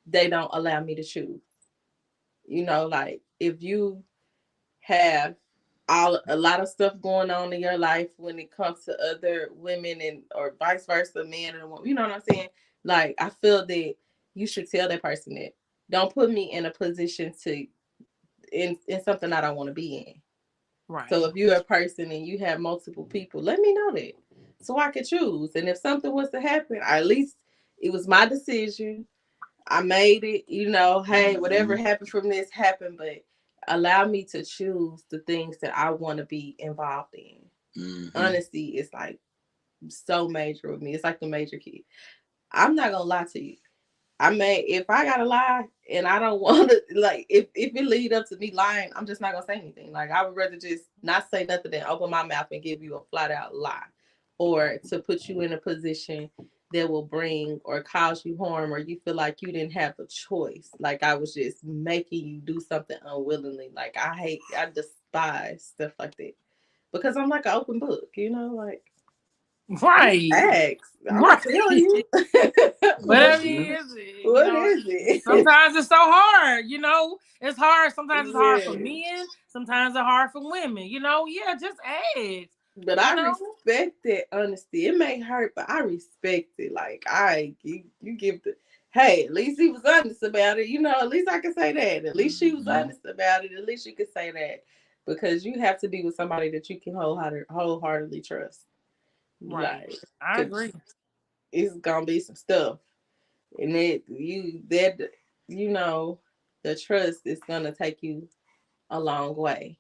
they don't allow me to choose. You know, like if you have a lot of stuff going on in your life when it comes to other women and or vice versa, men and women, you know what I'm saying? Like I feel that you should tell that person that. Don't put me in a position to in something I don't want to be in. So Right. if you're a person and you have multiple people, let me know that so I can choose. And if something was to happen, at least it was my decision. I made it, you know, hey, whatever happened from this happened, but allow me to choose the things that I want to be involved in. Honesty is like so major with me. It's like the major key. I'm not gonna lie to you. I may if I gotta lie and I don't want to like if it lead up to me lying, I'm just not gonna say anything. Like I would rather just not say nothing than open my mouth and give you a flat out lie, or to put you in a position that will bring or cause you harm, or you feel like you didn't have a choice. Like I was just making you do something unwillingly. Like I despise stuff like that because I'm like an open book, you know, like. Right. Ask. I'm gonna Right. tell you. Whatever what, it is, you what know, is it? sometimes it's so hard, you know. It's hard. Sometimes it's hard for Yeah. men. Sometimes it's hard for women. You know, yeah, just ask. But You I know? respect that honesty. It may hurt, but I respect it. Like you give the hey, at least he was honest about it. You know, at least I can say that. At least she was honest about it. At least you could say that. Because you have to be with somebody that you can wholeheartedly trust. Right. Like, I cause agree. it's gonna be some stuff. And you know, the trust is gonna take you a long way.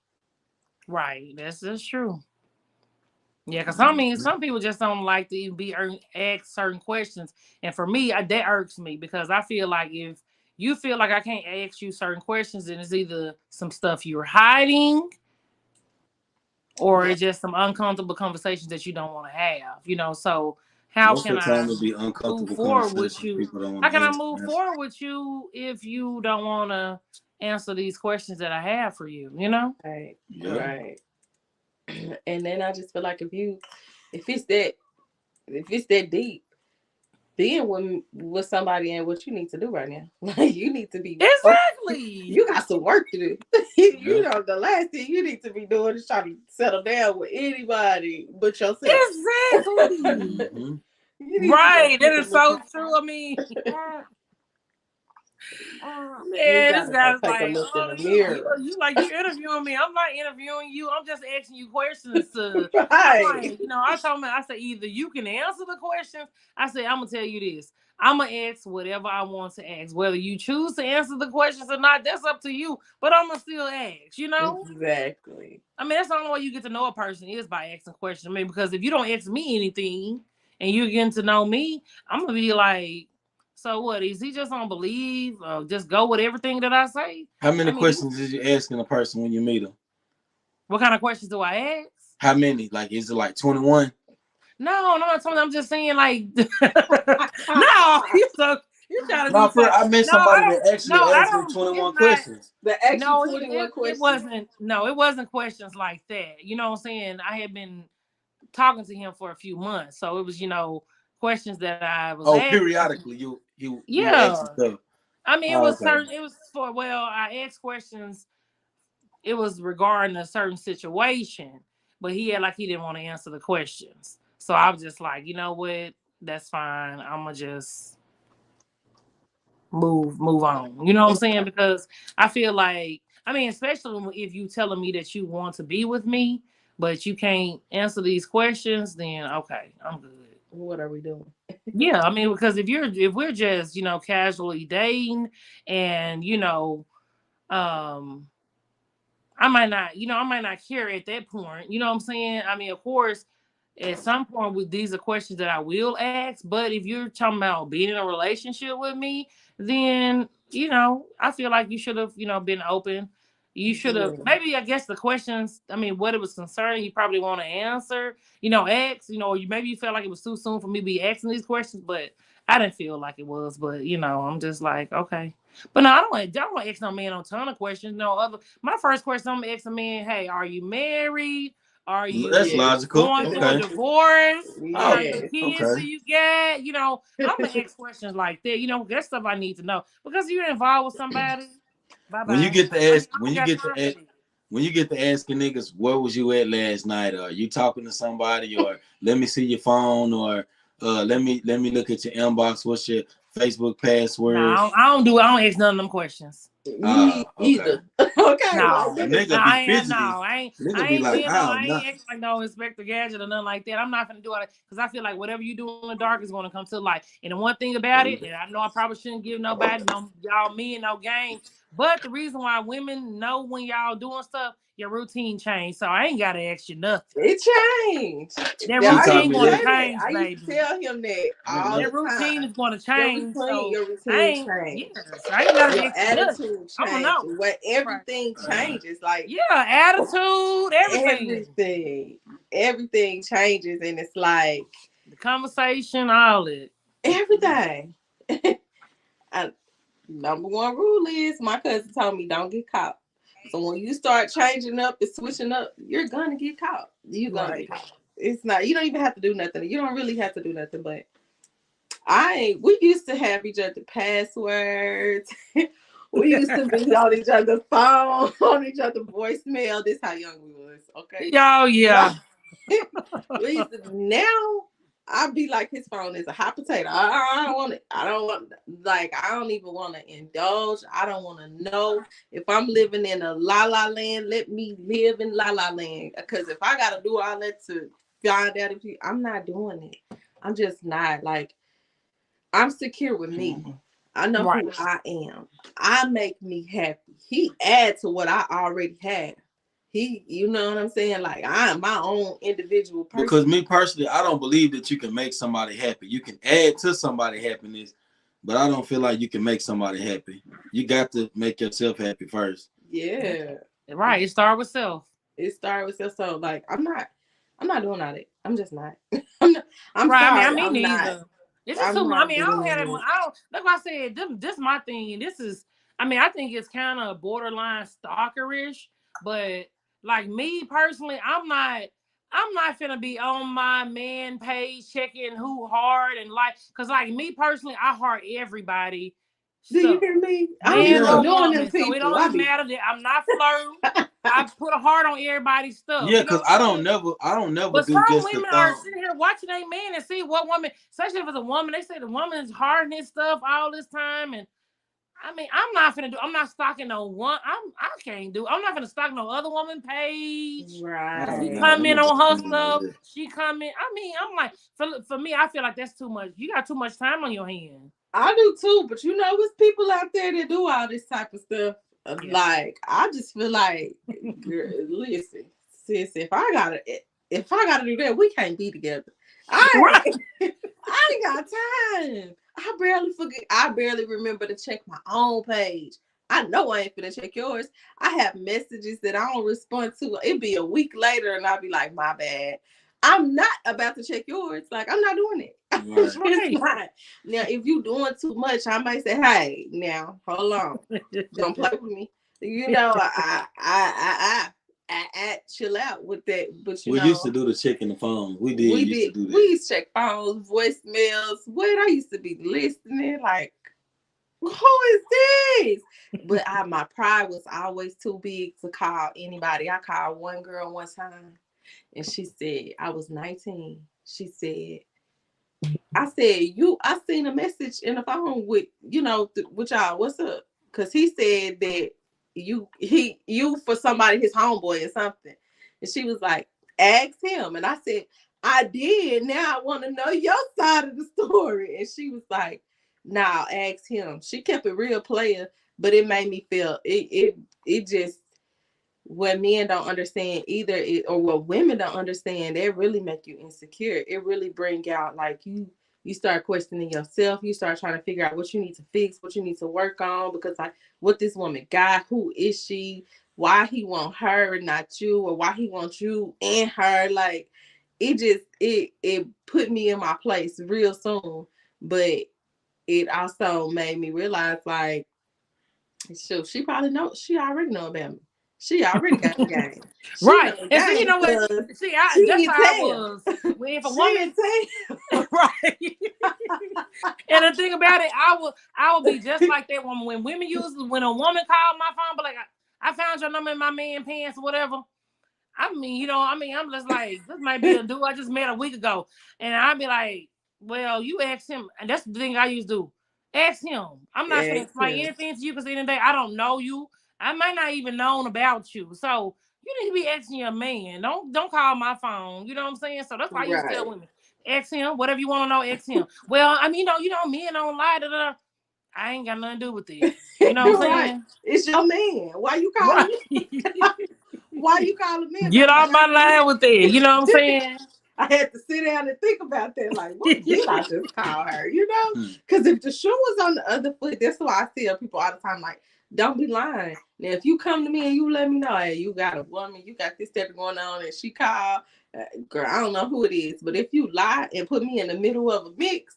Right. That's just true. Yeah, because I mean, some people just don't like to even be asked certain questions, and for me, that irks me because I feel like if you feel like I can't ask you certain questions, then it's either some stuff you're hiding, or Yeah. it's just some uncomfortable conversations that you don't want to have. You know, so how Most can of the time, I it'll be move uncomfortable forward with conversations. you? People don't How want can to I answer. move forward with you if you don't want to answer these questions that I have for you? You know? Right. Yeah. Right. And then I just feel like if it's that if it's that deep, being with somebody and what you need to do right now. Like you need to be Exactly. you got some work to do. Yeah. You know, the last thing you need to be doing is trying to settle down with anybody but yourself. Exactly. hmm You need to go Right. That take a is look so at true. I mean, you man, this gotta go guy's take a like, look in oh, the you mirror. you like you interviewing me. I'm not interviewing you. I'm just asking you questions to. I'm Right. like, I told him, I said, either you can answer the questions. I said, I'm gonna tell you this. I'm gonna ask whatever I want to ask. Whether you choose to answer the questions or not, that's up to you. But I'm gonna still ask. You know. Exactly. I mean, that's the only way you get to know a person is by asking questions. I mean, because if you don't ask me anything and you're getting to know me, I'm gonna be like, so what? Is he just gonna believe? Just go with everything that I say? How I many mean, questions did you asking a person when you meet them? what kind of questions do I ask? How many? Like, is it like 21? No, no, I'm just saying like, no, you trying to No, be for funny. I met No, I somebody don't. that actually No, I asked me don't. It's 21 not. questions. The extra No, 21 it questions. wasn't. No, it wasn't questions like that. You know what I'm saying? I had been talking to him for a few months. So it was, questions that I was Oh, asking. periodically you Yeah. asking stuff. I mean, Oh, okay. it was for, well, I asked questions. It was regarding a certain situation, but he had like he didn't want to answer the questions. So I was just like, you know what? That's fine. I'm gonna just move on. You know what I'm saying? Because I feel like, I mean, especially if you telling me that you want to be with me, but you can't answer these questions, then okay, I'm good. What are we doing? Yeah, I mean, because if we're just, casually dating and, um I might not care at that point. You know what I'm saying? I mean, of course, at some point with these are questions that I will ask, but if you're talking about being in a relationship with me, then, I feel like you should have, been open You should have maybe I guess the questions, I mean, what it was concerning, you probably want to answer, ask, maybe you felt like it was too soon for me to be asking these questions, but I didn't feel like it was, but I'm just like, okay. But no, I don't ask no man a ton of questions. My first question I'm gonna ask a man, hey, are you married? Are That's you logical. going through a Okay. divorce? How many Yes. kids do Okay. you get? I'm gonna ask questions like that. That's stuff I need to know. Because you're involved with somebody. Bye When you bye. get to I ask, don't got time for this. when you get to asking niggas, where was you at last night? Or you talking to somebody? Or let me see your phone? Or let me look at your inbox. What's your Facebook No, password? I don't ask none of them questions. Me Okay. either. Okay. No, A Like, nigga be I ain't. No, fidgety. I ain't. Nigga I be ain't like, being no. oh, I no. ain't acting like no Inspector Gadget or nothing like that. I'm not gonna do it because I feel like whatever you do in the dark is gonna come to light. And the one thing about it, and I know I probably shouldn't give nobody, no y'all men, no game. But the reason why women know when y'all doing stuff, your routine changed. So I ain't gotta ask you nothing. it changed. That Yeah, She I taught routine used me to gonna say that. that. change, I used to baby. tell him that all That the routine time. is gonna Your change. routine, So your I routine ain't. changed. Yes, I ain't gotta Your ask you nothing. attitude I'm gonna changed. know. What Right. everything changes. Like Yeah, attitude, everything. everything changes, and it's like The conversation, all it. everything. I, number one rule is my cousin told me don't get caught. So when you start changing up and switching up, you're gonna get caught. You're gonna Right. get caught. It's not. You don't even have to do nothing. You don't really have to do nothing. But we used to have each other passwords. We used to be on each other's phone, on each other's voicemail. This how young we was. Okay. Oh yeah. We used to, now I'd be like, his phone is a hot potato. I don't want it. I don't want, like, I don't even want to indulge. I don't want to know. If I'm living in a la la land, let me live in la la land. Because if I got to do all that to find out if you, I'm not doing it. I'm just not. Like, I'm secure with me. I know Right. who I am. I make me happy. He adds to what I already have. You know what I'm saying? Like, I am my own individual person. Because me personally, I don't believe that you can make somebody happy. You can add to somebody's happiness, but I don't feel like you can make somebody happy. You got to make yourself happy first. Yeah. Right. It starts with self. It started with self. So like I'm not doing all that. I'm just not. I'm Right. sorry. I mean I'm not. neither. It's just too I'm much. I not mean, I doing don't have that it. much. I don't. Like I said, this my thing. This is. I mean, I think it's kind of borderline stalkerish, but like me personally, I'm not. I'm not finna be on my man page checking who hard and like, cause like me personally, I heart everybody. Do you Stuff. hear me? I don't Man even Yeah. or doing them woman. So it people. don't I even be matter that I'm not flirting. I put a heart on everybody's stuff. Yeah, You know because what I'm saying? I don't never But do some just the women are thumb. sitting here watching a man and see what woman, especially if it's a woman, they say the woman is hard his stuff all this time. And I mean, I'm not stalking no one. I can't do, I'm not gonna stalk no other woman page. I don't She right. know. I'm comment not on her doing all stuff. that. She comment. I mean, I'm like, for me, I feel like that's too much. You got too much time on your hands. I do too, but you know, there's people out there that do all this type of stuff. Yeah. Like, I just feel like, girl, listen, sis, if I gotta do that, we can't be together. Right. I ain't got time. I barely forget. I barely remember to check my own page. I know I ain't finna check yours. I have messages that I don't respond to. It'd be a week later, and I'll be like, my bad. I'm not about to check yours. Like, I'm not doing it. Right. It's not. Now, if you doing too much, I might say, hey, now, hold on. Don't play with me. You know, I chill out with that. But you We know, used to do the check in the phone. We used to do that. we used to check phones, voicemails. Wait, I used to be listening like, who is this? But my pride was always too big to call anybody. I called one girl one time, and she said I was 19. She said, I said, I seen a message in the phone with, with y'all. What's up? Because he said that you for somebody, his homeboy or something. And she was like, ask him. And I said, I did. Now I want to know your side of the story. And she was like, nah, ask him. She kept it real player, but it made me feel it just, what men don't understand either, or what women don't understand, they really make you insecure. It really bring out like you start questioning yourself. You start trying to figure out what you need to fix, what you need to work on, because like, what this woman got, who is she? why he want her, not you, or why he wants you and her. Like it put me in my place real soon. But it also made me realize, like, she probably she already know about me. She already got the game. She Right. know the And see, you game know what? because See, she that's can how I tell. was. If a She woman, can tell. right. And the thing about it, I would be just like that woman. When a woman called my phone, but like, I found your number in my man pants or whatever. I mean, I'm just like, this might be a dude I just met a week ago. And I'd be like, well, you ask him. And that's the thing I used to do. Ask him. I'm not going to Ask explain him. anything to you because at the end of the day, I don't know you. I might not even known about you. So you need to be asking your man. Don't call my phone. You know what I'm saying? So that's why I used to tell Right. women, ask him. Whatever you want to know, ask him. Well, I mean, men don't lie. I ain't got nothing to do with it. You know what I'm Right. saying? It's your man. Why you calling Right. me? Why you calling me Get about off my line with that. You know what I'm saying? I had to sit down and think about that. Like, what did I just call her? You know? Because if the shoe was on the other foot, that's why I tell people all the time, like, don't be lying. Now, if you come to me and you let me know, hey, you got a woman, you got this stuff going on, and she called, girl, I don't know who it is, but if you lie and put me in the middle of a mix,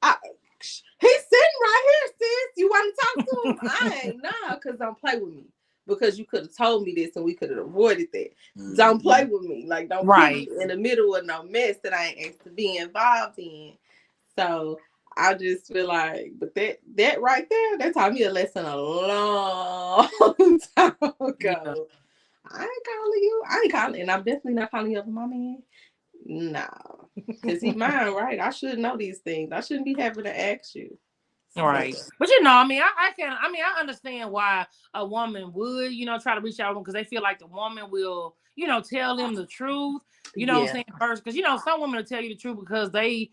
he's sitting right here, sis. You want to talk to him? I ain't because don't play with me. Because you could have told me this and we could have avoided that. Don't play with me. Like, don't put me in the middle of no mess that I ain't asked to be involved in. So I just feel like, but that right there, that taught me a lesson a long time ago. Yeah. I ain't calling you. I ain't calling, and I'm definitely not calling you over my man. No, because he mine, right? I should know these things. I shouldn't be having to ask you. Right. But I understand why a woman would, try to reach out to them because they feel like the woman will, tell them the truth. You know what I'm saying? First, because some women will tell you the truth because they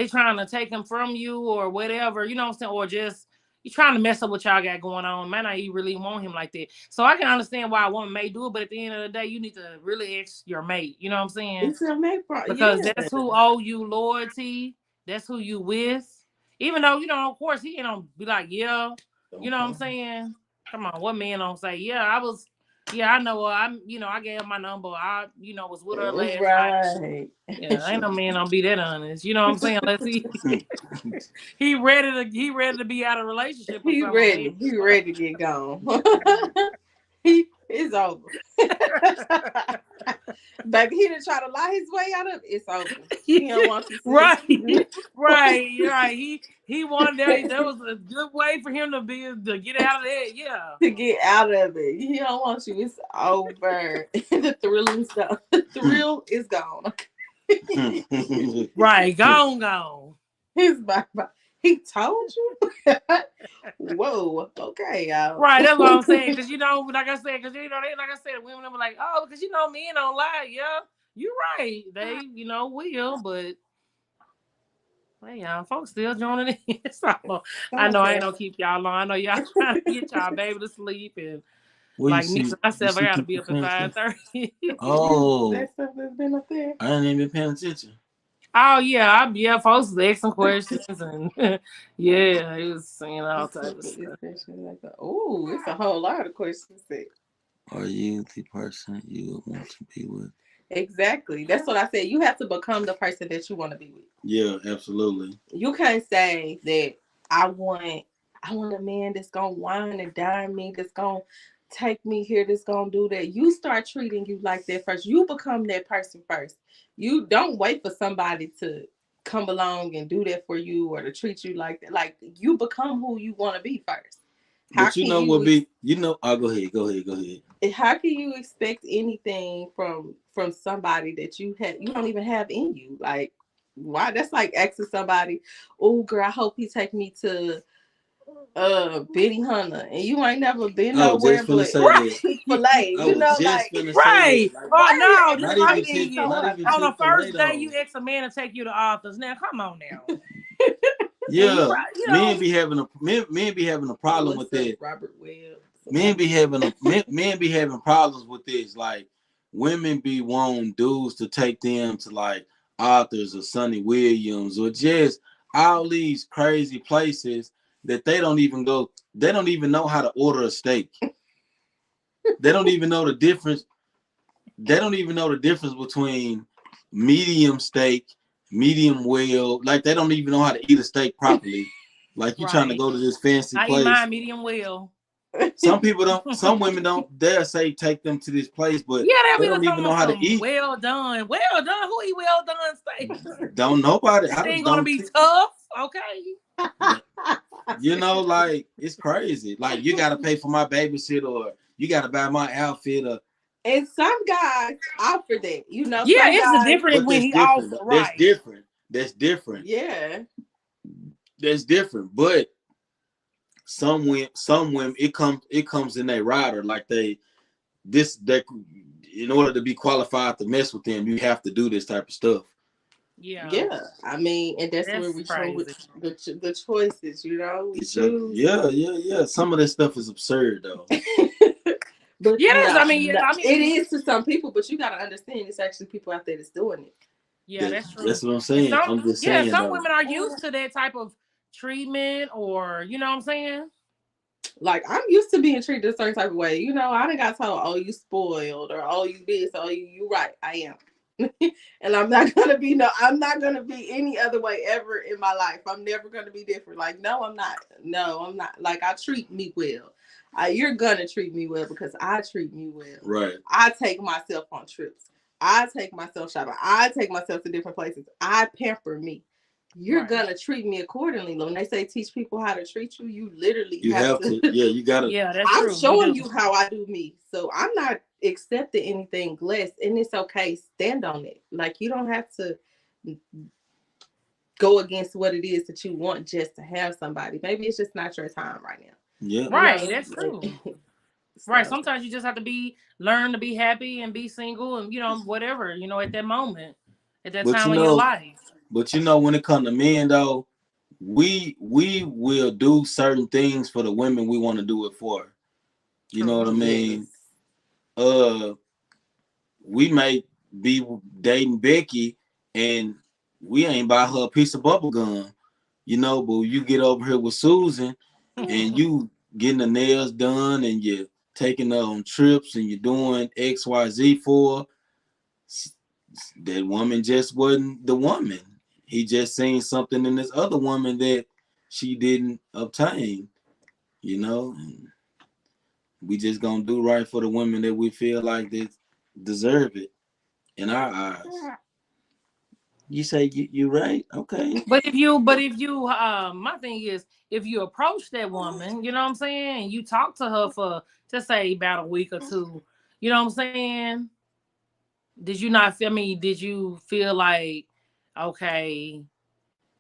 trying to take them from you or whatever, you know what I'm saying? Or just you trying to mess up what y'all got going on. Might not even really want him like that. So I can understand why a woman may do it, but at the end of the day, you need to really ask your mate. You know what I'm saying? It's your mate, because that's who owe you loyalty. That's who you with. Even though, of course, he ain't gonna be like, yeah, you know what I'm saying? Come on, what man don't say, yeah, I know her. I gave her my number. I, was with her last night. Yeah, ain't no man don't be that honest. You know what I'm saying? Let's see. he ready to be out of relationship. He ready to get gone. It's over. Baby, he didn't try to lie his way out of it. It's over. He don't want to see right. He wanted that was a good way for him to get out of it. Yeah. To get out of it. He don't want you. It's over. The thrill is gone. The thrill is gone. Right. Gone. He's bye. He told you? Whoa. Okay, y'all. Right, that's what I'm saying. Because, like I said, women are like, oh, because, men don't lie. Yeah, you're right. They, will, but, hey, y'all, folks still joining in. So, I know I ain't going to keep y'all long. I know y'all trying to get y'all baby to sleep. And, like me, myself, I got to be up at 5:30. Oh. That stuff that's been up there. I ain't even been paying attention. Oh yeah, folks was asking questions and yeah, it was all types of stuff. Oh, it's a whole lot of questions. Are you the person you want to be with? Exactly. That's what I said. You have to become the person that you want to be with. Yeah, absolutely. You can't say that I want a man that's gonna wine and dine me, that's gonna take me here, that's gonna do that. You start treating you like that first. You become that person first. You don't wait for somebody to come along and do that for you or to treat you like that. Like, you become who you want to be first. But go ahead. How can you expect anything from somebody that you don't even have in you? Like, why? That's like asking somebody, oh girl, I hope he take me to Benny Hunter, and you ain't never been nowhere but Chick-fil-A. On the first day you ex a man to take you to Arthur's. Now come on now. Yeah, men be having a problem with that. Robert Webb. Men be having problems with this. Like, women be wanting dudes to take them to like Arthur's or Sonny Williams or just all these crazy places that they don't even go. They don't even know how to order a steak. They don't even know the difference. They don't even know the difference between medium steak, medium well. Like they don't even know how to eat a steak properly. Like you trying to Right. go to this fancy I eat place. mine medium well. Some people don't. Some women don't dare say take them to this place, but Yeah, they they'll don't be even know talking how to some eat. well done. Well done. Who eat well done steak? Don't nobody. It I ain't gonna don't. be tough, okay? You know, like it's crazy. Like you got to pay for my babysitter, or you got to buy my outfit, or. And some guys offer that, you know. Yeah, Some it's the guys, difference But when that's he different. offer, That's right? different. That's different. yeah. That's different. But some women, it comes in their rider. Like they in order to be qualified to mess with them, you have to do this type of stuff. Yeah, Yeah, I mean, and that's where that's we show crazy. the choices, you know, we Exactly. choose. Yeah. Some of this stuff is absurd though. But Yes, no, I mean, no, I mean, it is to some people, but you got to understand it's actually people out there that's doing it. yeah, that's true. That's what I'm And saying. I'm just saying some though. women are used to that type of treatment, or you know what I'm saying? Like I'm used to being treated a certain type of way. You know, I done got told, "Oh, you spoiled," or "Oh, you this," "Oh, you right." I am. And I'm not gonna be any other way ever in my life. I'm never gonna be different. Like, no, I'm not. No, I'm not. Like, I treat me well. You're gonna treat me well because I treat me well. Right. I take myself on trips. I take myself shopping. I take myself to different places. I pamper me. You're Right. gonna treat me accordingly. When they say teach people how to treat you, you literally You have to. Yeah, you gotta. Yeah, that's I'm true. showing you how I do me. So I'm not accepting anything less. And it's okay. Stand on it. Like you don't have to go against what it is that you want just to have somebody. Maybe it's just not your time right now. Yeah. Right, You know? that's true. So, Right. Sometimes you just have to learn to be happy and be single and whatever, at that moment, at that But time of your life. But when it comes to men though, we will do certain things for the women we want to do it for. You know what I mean? yes. We may be dating Becky and we ain't buy her a piece of bubble gum, but you get over here with Susan and you getting the nails done and you're taking her on trips and you're doing XYZ for her. That woman just wasn't the woman. He just seen something in this other woman that she didn't obtain, and we just gonna do right for the women that we feel like they deserve it in our eyes. You say you right? Okay. But if you my thing is, if you approach that woman, you know what I'm saying, you talk to her for, just say, about a week or two, you know what I'm saying? Did you not feel me? Did you feel like, okay,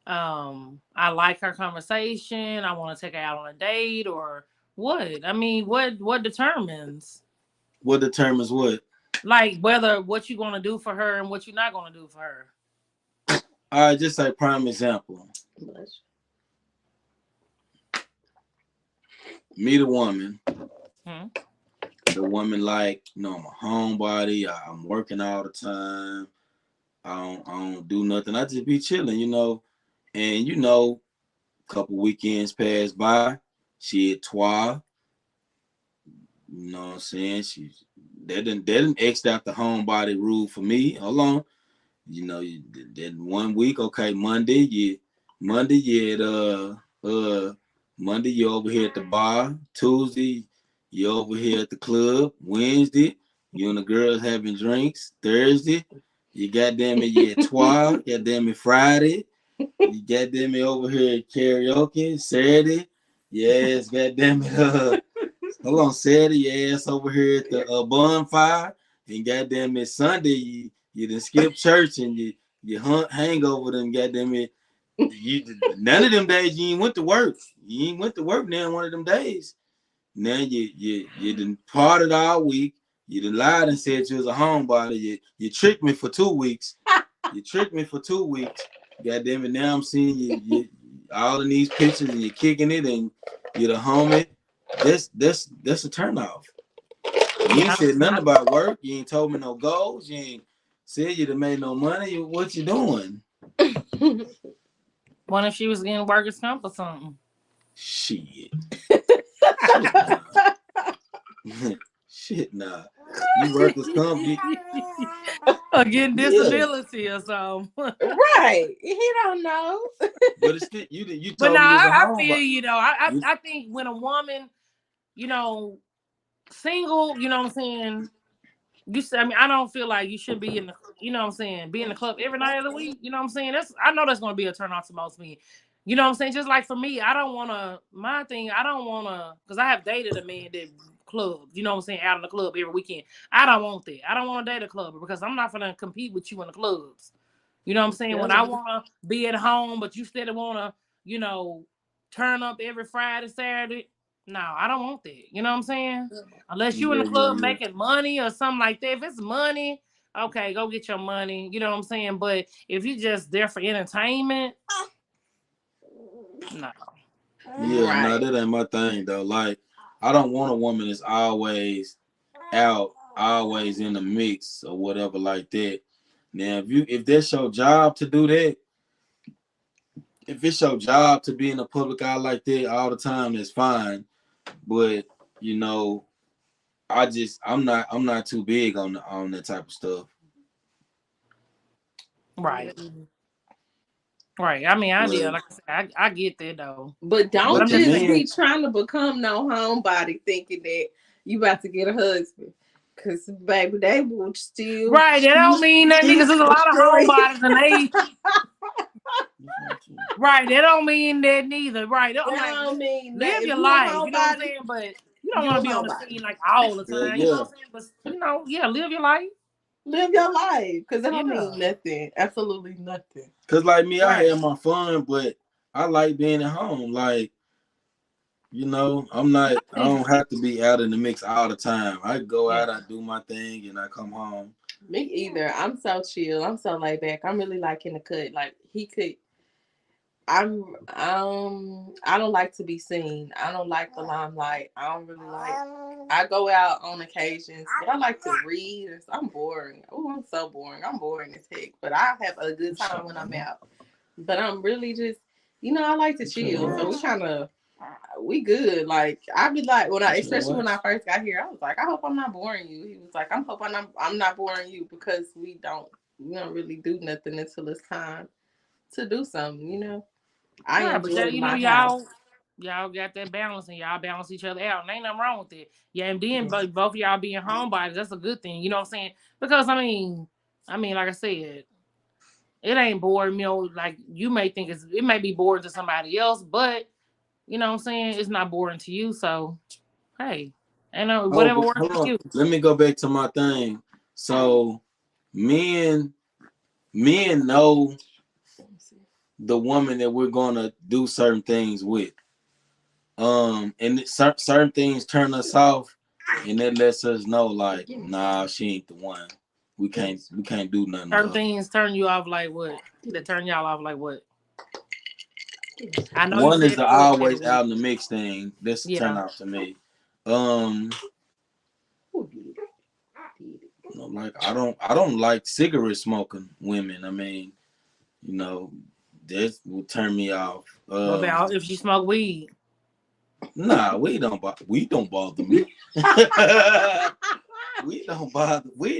I like her conversation, I want to take her out on a date, or what? I mean, what determines? What determines what? Like whether what you're gonna do for her and what you're not gonna do for her. All right, just like prime example. Meet a woman. The woman like, I'm a homebody. I'm working all the time. I don't do nothing. I just be chilling, And a couple weekends pass by. She at Twa. You know what I'm saying? They didn't X'd out the homebody rule for me. Hold on. Then 1 week, okay, Monday you Monday you over here at the bar. Tuesday you over here at the club. Wednesday you and the girls having drinks. Thursday you goddamn it, you at Twa. Goddamn it, Friday you goddamn it over here at karaoke. Saturday, yes, goddamn it, hold on, Saturday, your ass over here at the bonfire, and goddamn it, Sunday you done skip church and you hangover them, goddamn it. None of them days you ain't went to work. You ain't went to work now one of them days. Now you done partied all week. You done lied and said you was a homebody. You tricked me for 2 weeks. You tricked me for 2 weeks. Goddamn it, now I'm seeing you all in these pictures and you're kicking it and you're the homie. That's a turnoff. You ain't said nothing about work. You ain't told me no goals. You ain't said you done made no money. What you doing? What if she was getting workers' comp or something? Shit. Shit, nah. You workers comp, Or getting yeah. disability or something. Right. He don't know. But it's still you But told no, me as a I home, feel but you know. I think when a woman, single, you know what I'm saying. I mean, I don't feel like you should be in the, you know what I'm saying, be in the club every night of the week. You know what I'm saying? I know that's gonna be a turn off to most men. You know what I'm saying? Just like for me, I don't wanna because I have dated a man that club, you know what I'm saying, out in the club every weekend. I don't want that. I don't want to date a clubber because I'm not gonna compete with you in the clubs. You know what I'm saying? When I wanna be at home, but you still wanna, you know, turn up every Friday, Saturday. No, I don't want that. You know what I'm saying? Unless you in the club yeah. making money or something like that. If it's money, okay, go get your money. You know what I'm saying? But if you just there for entertainment, no. Yeah, no, Right. that ain't my thing though. Like, I don't want a woman that's always out, always in the mix or whatever like that. Now, if that's your job to do that, if it's your job to be in the public eye like that all the time, that's fine. But you know, I'm not too big on that type of stuff. Right. Right. I mean, I did. But Like I said, I get that though. But But don't I'm the just just saying. men, be trying to become no homebody thinking that you about to get a husband. Cause baby, they will still Right. That don't mean that niggas. There's a lot of destroy you. homebodies and they. Right. That don't mean that neither. Right. I'm That like, don't mean that live if your you a life. You know what I'm homebody, saying? But you don't you want a to be on the homebody. scene like all the yeah, time. You know yeah. what I'm saying? But yeah, live your life. Live your life. Cause that don't Yeah. mean nothing. Absolutely nothing. Cause like me, I Right. had my fun, but I like being at home. Like, I don't have to be out in the mix all the time. I go Yeah. out, I do my thing, and I come home. Me either. I'm so chill. I'm so laid back. I'm really like in the cut. Like he could. I don't like to be seen. I don't like the limelight. I don't really like. I go out on occasions, but I like to read. I'm boring. Oh, I'm so boring. I'm boring as heck. But I have a good time when I'm out. But I'm really just, I like to chill. So we good. Like I be like especially when I first got here, I was like, I hope I'm not boring you. He was like, I'm hoping I'm not boring you because we don't really do nothing until it's time to do something. I Right. But enjoy my house. y'all got that balance and y'all balance each other out. And ain't nothing wrong with it. Yeah, and then both of y'all being homebodies, that's a good thing. You know what I'm saying? Because I mean, like I said, it ain't boring, like you may think it may be boring to somebody else, but you know what I'm saying, it's not boring to you. So hey, Oh, whatever but works hold for on. you. Let me go back to my thing. So men know the woman that we're gonna do certain things with. And certain things turn us off, and that lets us know, like, nah, she ain't the one. We can't do nothing with Certain her. things turn you off like what? That turn y'all off like what? I know you One is said the it was always heavy. out in the mix thing. That's a turn Yeah. off to me. Um, like I don't like cigarette smoking women. I mean, you know, that would turn me off. What about if she smoke weed? Nah, we don't bother me. we don't bother me.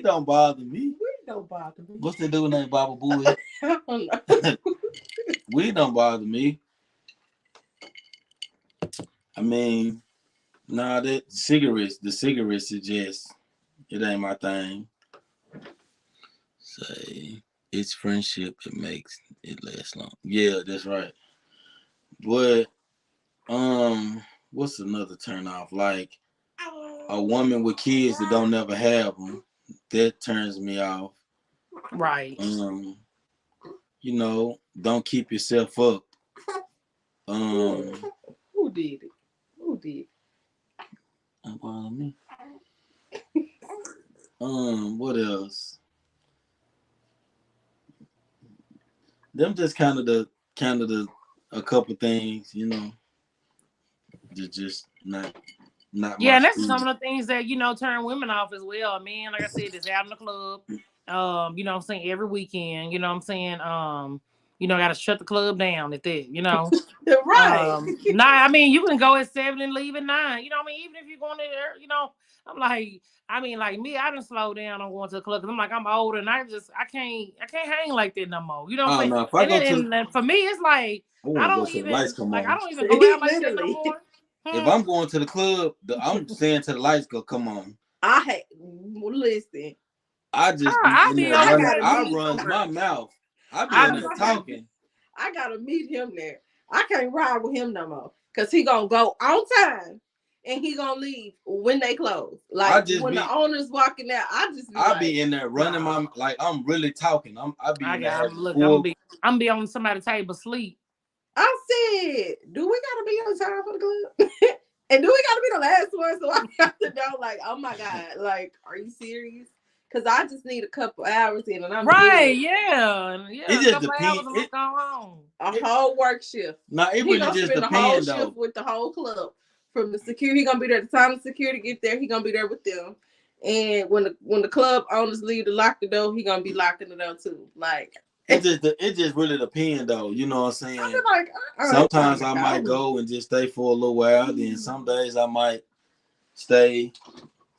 Don't bother me. What's the dude named Baba Booey? I don't know. We don't bother me. I mean, nah, the cigarettes is just, it ain't my thing. Say it's friendship that makes it last long. Yeah, that's right. But what's another turn off? Like a woman with kids that don't never have them, that turns me off. Right. Don't keep yourself up. Who did it? Who did? Don't bother me. What else? Them just kind of the a couple things, just not Yeah, my and that's speed. some of the things that turn women off as well. Man, like I said, it's out in the club. You know what I'm saying, every weekend. You know what I'm saying. Got to shut the club down at that, Right. I mean, you can go at 7 and leave at 9. You know what I mean? Even if you're going there, I'm like, I mean, like me, I done slow down on going to the club because I'm like, I'm older and I can't hang like that no more. You know what I'm saying? No, if I go to, And for me, it's like, I want to go till the lights come on. I don't even go out like that no Literally. more. If I'm going to the club, I'm saying to the lights go come on. Listen. I just I run my mouth. I be in there talking. I gotta meet him there. I can't ride with him no more because he gonna go on time and he gonna leave when they close. Like when the owner's walking out, I be in there running my like I'm really talking. I'm be on somebody's table sleep. I said, do we gotta be on time for the club? And do we gotta be the last one? So I have to know, like, oh my God, like, are you serious? Because I just need a couple hours in and I'm right, good. Yeah. It just depends. A whole work shift. No, it really just depends though. Shift with the whole club. From the security, he gonna be there. The time the security get there, he gonna be there with them. And when the club owners leave to lock the door, he gonna be locking the door too. Like it just really depends though. You know what I'm saying? I feel like sometimes I might go and just stay for a little while. Then some days I might stay.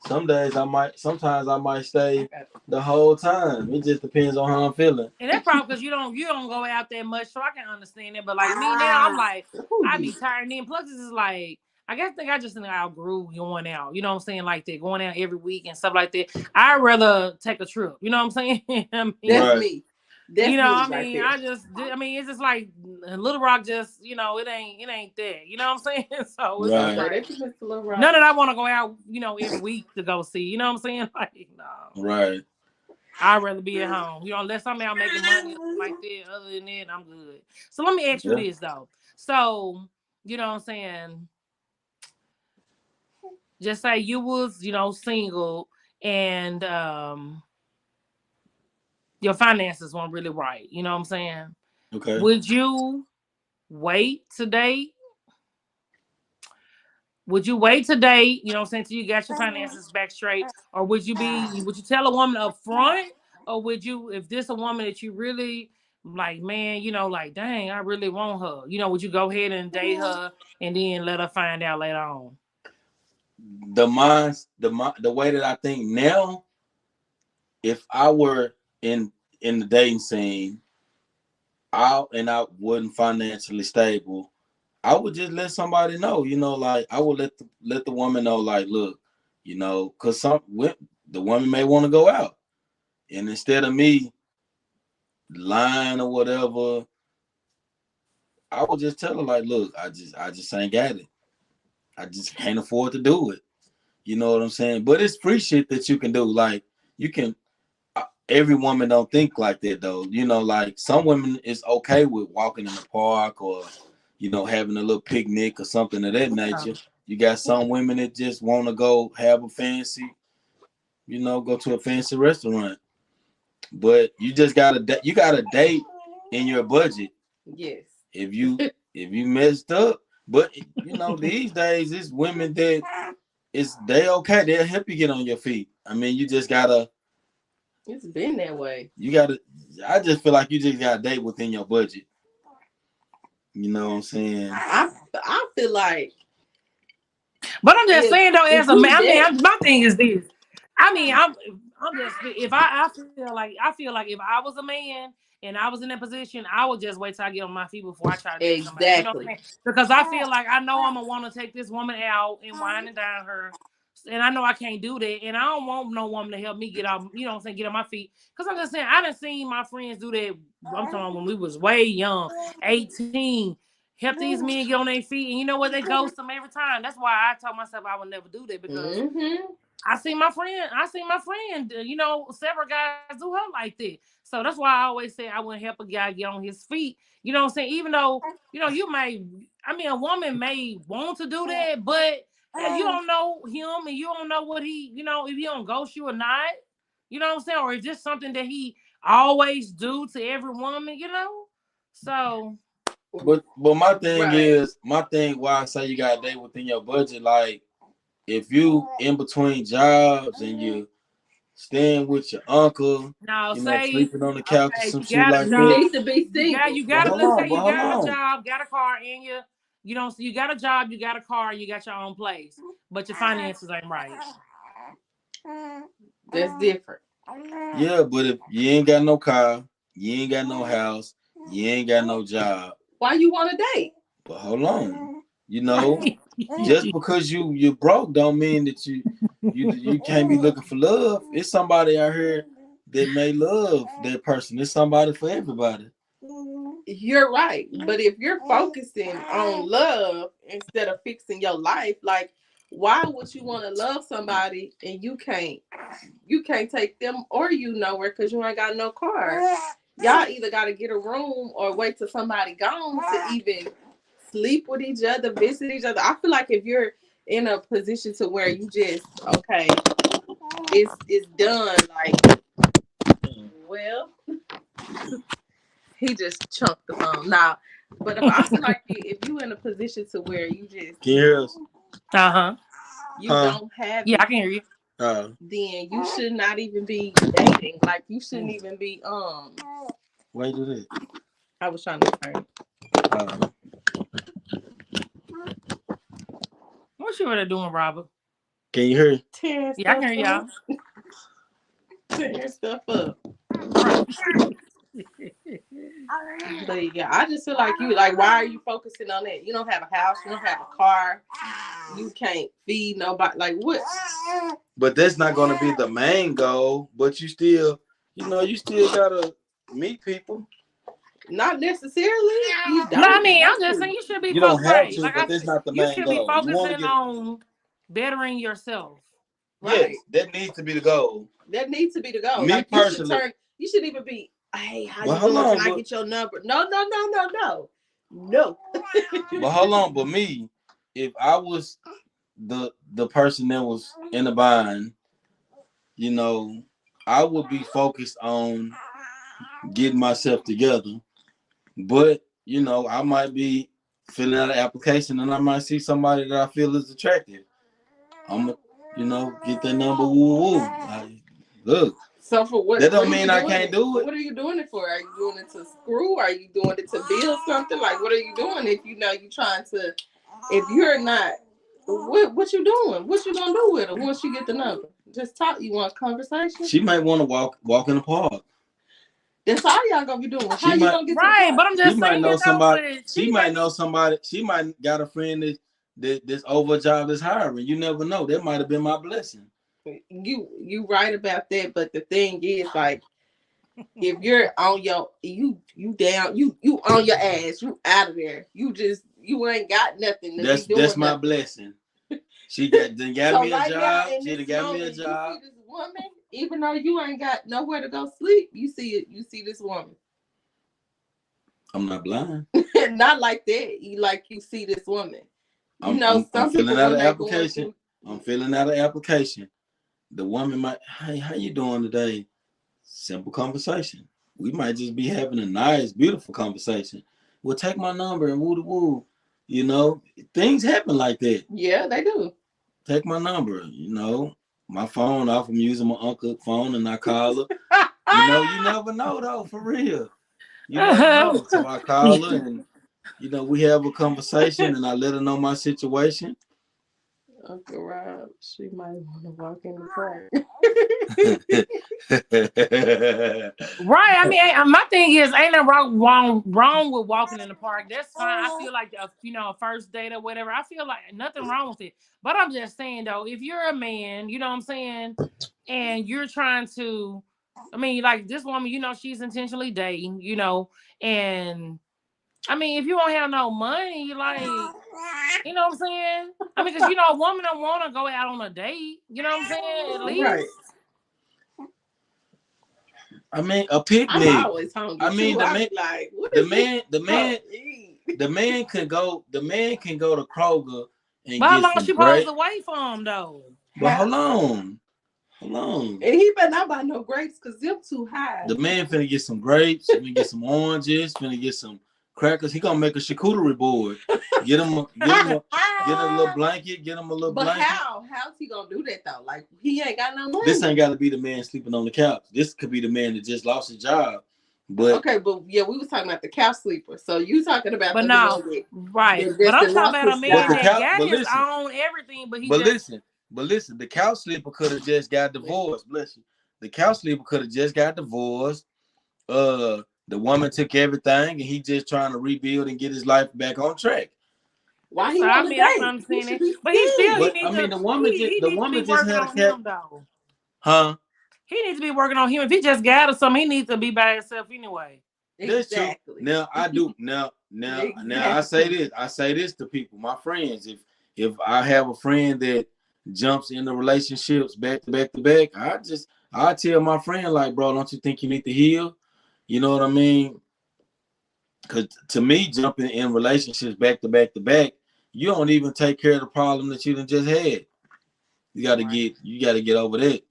Sometimes I might stay the whole time. It just depends on how I'm feeling. And that's probably because you don't go out that much, so I can understand it. But like me now, I'm like, I be tired. And then plus this is like, I just think I outgrew going out. You know what I'm saying? Like that, going out every week and stuff like that. I'd rather take a trip. You know what I'm saying? That's me. Definitely it's just like Little Rock just, it ain't there. You know what I'm saying? So it's like, none of that I want to go out, every week to go see. You know what I'm saying? Like, no. Right. I'd rather be at home. Unless I'm out making money like that. Other than that, I'm good. So let me ask you this though. So, you know what I'm saying? Just say you was, single and your finances weren't really right. You know what I'm saying? Okay. Would you wait to date? Would you wait to date, you know what I'm saying, till you got your finances back straight? Or would you tell a woman up front? Or would you, if this a woman that you really like, man, like, dang, I really want her, would you go ahead and date her and then let her find out later on? The way that I think now, if I were in the dating scene, I wasn't financially stable, I would just let somebody know, like I would let the woman know, like, look, because the woman may want to go out, and instead of me lying or whatever, I would just tell her, like, look, I just ain't got it. I just can't afford to do it. You know what I'm saying? But it's free shit that you can do. Like you can. Every woman don't think like that though. Like some women is okay with walking in the park or, having a little picnic or something of that nature. You got some women that just want to go have a fancy, go to a fancy restaurant. But you just gotta date in your budget. Yes. If you messed up, but these days it's women that they okay. They'll help you get on your feet. I mean, you just gotta. It's been that way. I just feel like you just gotta date within your budget. You know what I'm saying? I feel like. But I'm just saying though, as a man, my thing is this. I mean, I'm just I feel like if I was a man and I was in that position, I would just wait till I get on my feet before I try to date somebody. You know what I'm saying? Because I feel like I know I'm gonna want to take this woman out and wine and dine her. And I know I can't do that. And I don't want no woman to help me get off, get on my feet. Because I'm just saying, I done seen my friends do that. I'm talking about when we was way young, 18. Help these men get on their feet. And you know what? They ghost them every time. That's why I told myself I would never do that. Because I see my friend, several guys do her like that. So that's why I always say I wouldn't help a guy get on his feet. You know what I'm saying? Even though, a woman may want to do that, but you don't know him and you don't know what he, if he don't ghost you or not, you know what I'm saying? Or is this something that he always do to every woman, So. But my thing is, why I say you got to date within your budget, like if you in between jobs and you staying with your uncle, Now you know, say, sleeping on the couch or okay, some you shit got a like You job. that. need to be single. You But got to hold let's on, say but you hold got a on. job, got a car, and you don't you got a job, you got a car, you got your own place, but your finances ain't right. That's different. Yeah, but if you ain't got no car, you ain't got no house, you ain't got no job. Why you want to date? But hold on, you know, just because you broke don't mean that you can't be looking for love. It's somebody out here that may love that person. It's somebody for everybody. You're right. But if you're focusing on love instead of fixing your life, like why would you want to love somebody and you can't take them or you nowhere because you ain't got no car? Y'all either got to get a room or wait till somebody gone to even sleep with each other, visit each other. I feel like if you're in a position to where you just okay, it's done. Like, well, he just chunked the phone now. But if I feel like if you in a position to where you just Can you hear us? Uh-huh. you don't have Yeah, it, I can hear you. then you should not even be dating. Like you shouldn't even be Why you do that? I was trying to turn. What you were doing, Robert? Can you hear? Tearing Yeah, I stuff can hear y'all. up. Tearing stuff up. Right. But yeah, I just feel like why are you focusing on that? You don't have a house, you don't have a car, you can't feed nobody. Like what? But that's not going to be the main goal. But you still gotta meet people. Not necessarily. You No, I don't mean, have I'm just to. saying you should be You don't focused, have right? to, Like but that's not the you main should be goal. You want to focusing get on bettering yourself. Right. Yes, that needs to be the goal. That needs to be the goal. Me like personally, you should even be, hey, how but you hold doing? on, Can I get your number? No. No. but hold on, but me, if I was the person that was in the bind, you know, I would be focused on getting myself together. But you know, I might be filling out an application and I might see somebody that I feel is attractive. I'm gonna, get that number. Woo woo. Like, look. So for what? That don't mean I can't do it. What are you doing it for? Are you doing it to screw? Are you doing it to build something? Like, what are you doing if you know you're trying to? If you're not, what you doing? What you gonna do with her once you get the number? Just talk. You want a conversation? She might want to walk in the park. That's all y'all gonna be doing. How you gonna get to the Right, park? but I'm She just might saying know though, somebody. but She might know somebody. She might got a friend that's over a job that's hiring. You never know. That might have been my blessing. You right about that, but the thing is, like, if you're on your you down, you on your ass, you out of there. You ain't got nothing to be doing. That's my nothing. blessing. She got so me a right job. Now, in She this got moment, me a job. You see this woman, even though you ain't got nowhere to go sleep, you see it. You see this woman. I'm not blind. Not like that. You see this woman. I'm filling out an application. I'm filling out an application. The woman might, hey, how you doing today? Simple conversation. We might just be having a nice, beautiful conversation. Well, take my number and woo woo. You know, things happen like that. Yeah, they do. Take my number. You know, my phone off. I'm using my uncle's phone and I call her. You never know though, for real. You never know. So I call her and we have a conversation and I let her know my situation. Uncle Rob, she might want to walk in the park. Right. I mean, my thing is, ain't nothing wrong with walking in the park. That's fine. I feel like a first date or whatever. I feel like nothing wrong with it. But I'm just saying though, if you're a man, you know what I'm saying, and you're trying to, I mean, like this woman, she's intentionally dating, and I mean, if you don't have no money, like, you know what I'm saying? I mean, because a woman don't want to go out on a date. You know what I'm saying? At least. Right. I mean, a picnic. I'm always hungry. I mean, the man can go. The man can go to Kroger and but how get long some she supposed to wait for him though? But hold on. And he better not buy no grapes because them too high. The man finna get some grapes. Finna get some oranges. Finna get some crackers. He gonna make a charcuterie board. Get him a little blanket. Get him a little but blanket. how's he gonna do that though? Like he ain't got no money. This ain't got to be the man sleeping on the couch. This could be the man that just lost his job. But okay, but yeah, we was talking about the couch sleeper. So you talking about But the no, man that, right. that But I'm just talking about a lost his man job. that got but his listen. own everything, but he But just listen, the couch sleeper could have just got divorced. Bless you. The couch sleeper could have just got divorced. The woman took everything, and he just trying to rebuild and get his life back on track. Why he so, want I to mean, I'm date? understanding. He But he still But he needs I mean, to the woman he just needs to be just working had a on cat. him though. Huh? He needs to be working on him. If he just got or something, he needs to be by himself anyway. That's true. Exactly. Now I do now I say this to people, my friends. If I have a friend that jumps into relationships back to back to back, I tell my friend, like, bro, don't you think you need to heal? You know what I mean? Because to me, jumping in relationships back to back to back, you don't even take care of the problem that you done just had. You gotta get over that.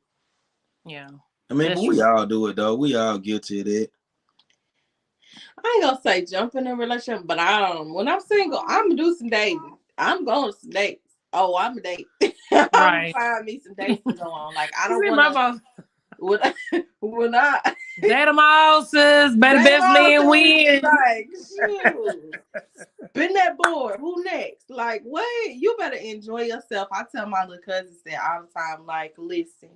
Yeah. I mean, but we all do it though. We all guilty of that. I ain't gonna say jumping in a relationship, but when I'm single, I'm gonna do some dating. I'm going to some dates. Oh, I'm a date. I'm gonna find me some dates to go on. Like I don't want to. When I date them all, sis. Better best man win. Like shoot, been that bored. Who next? Like wait, you better enjoy yourself. I tell my little cousins that all the time. Like listen,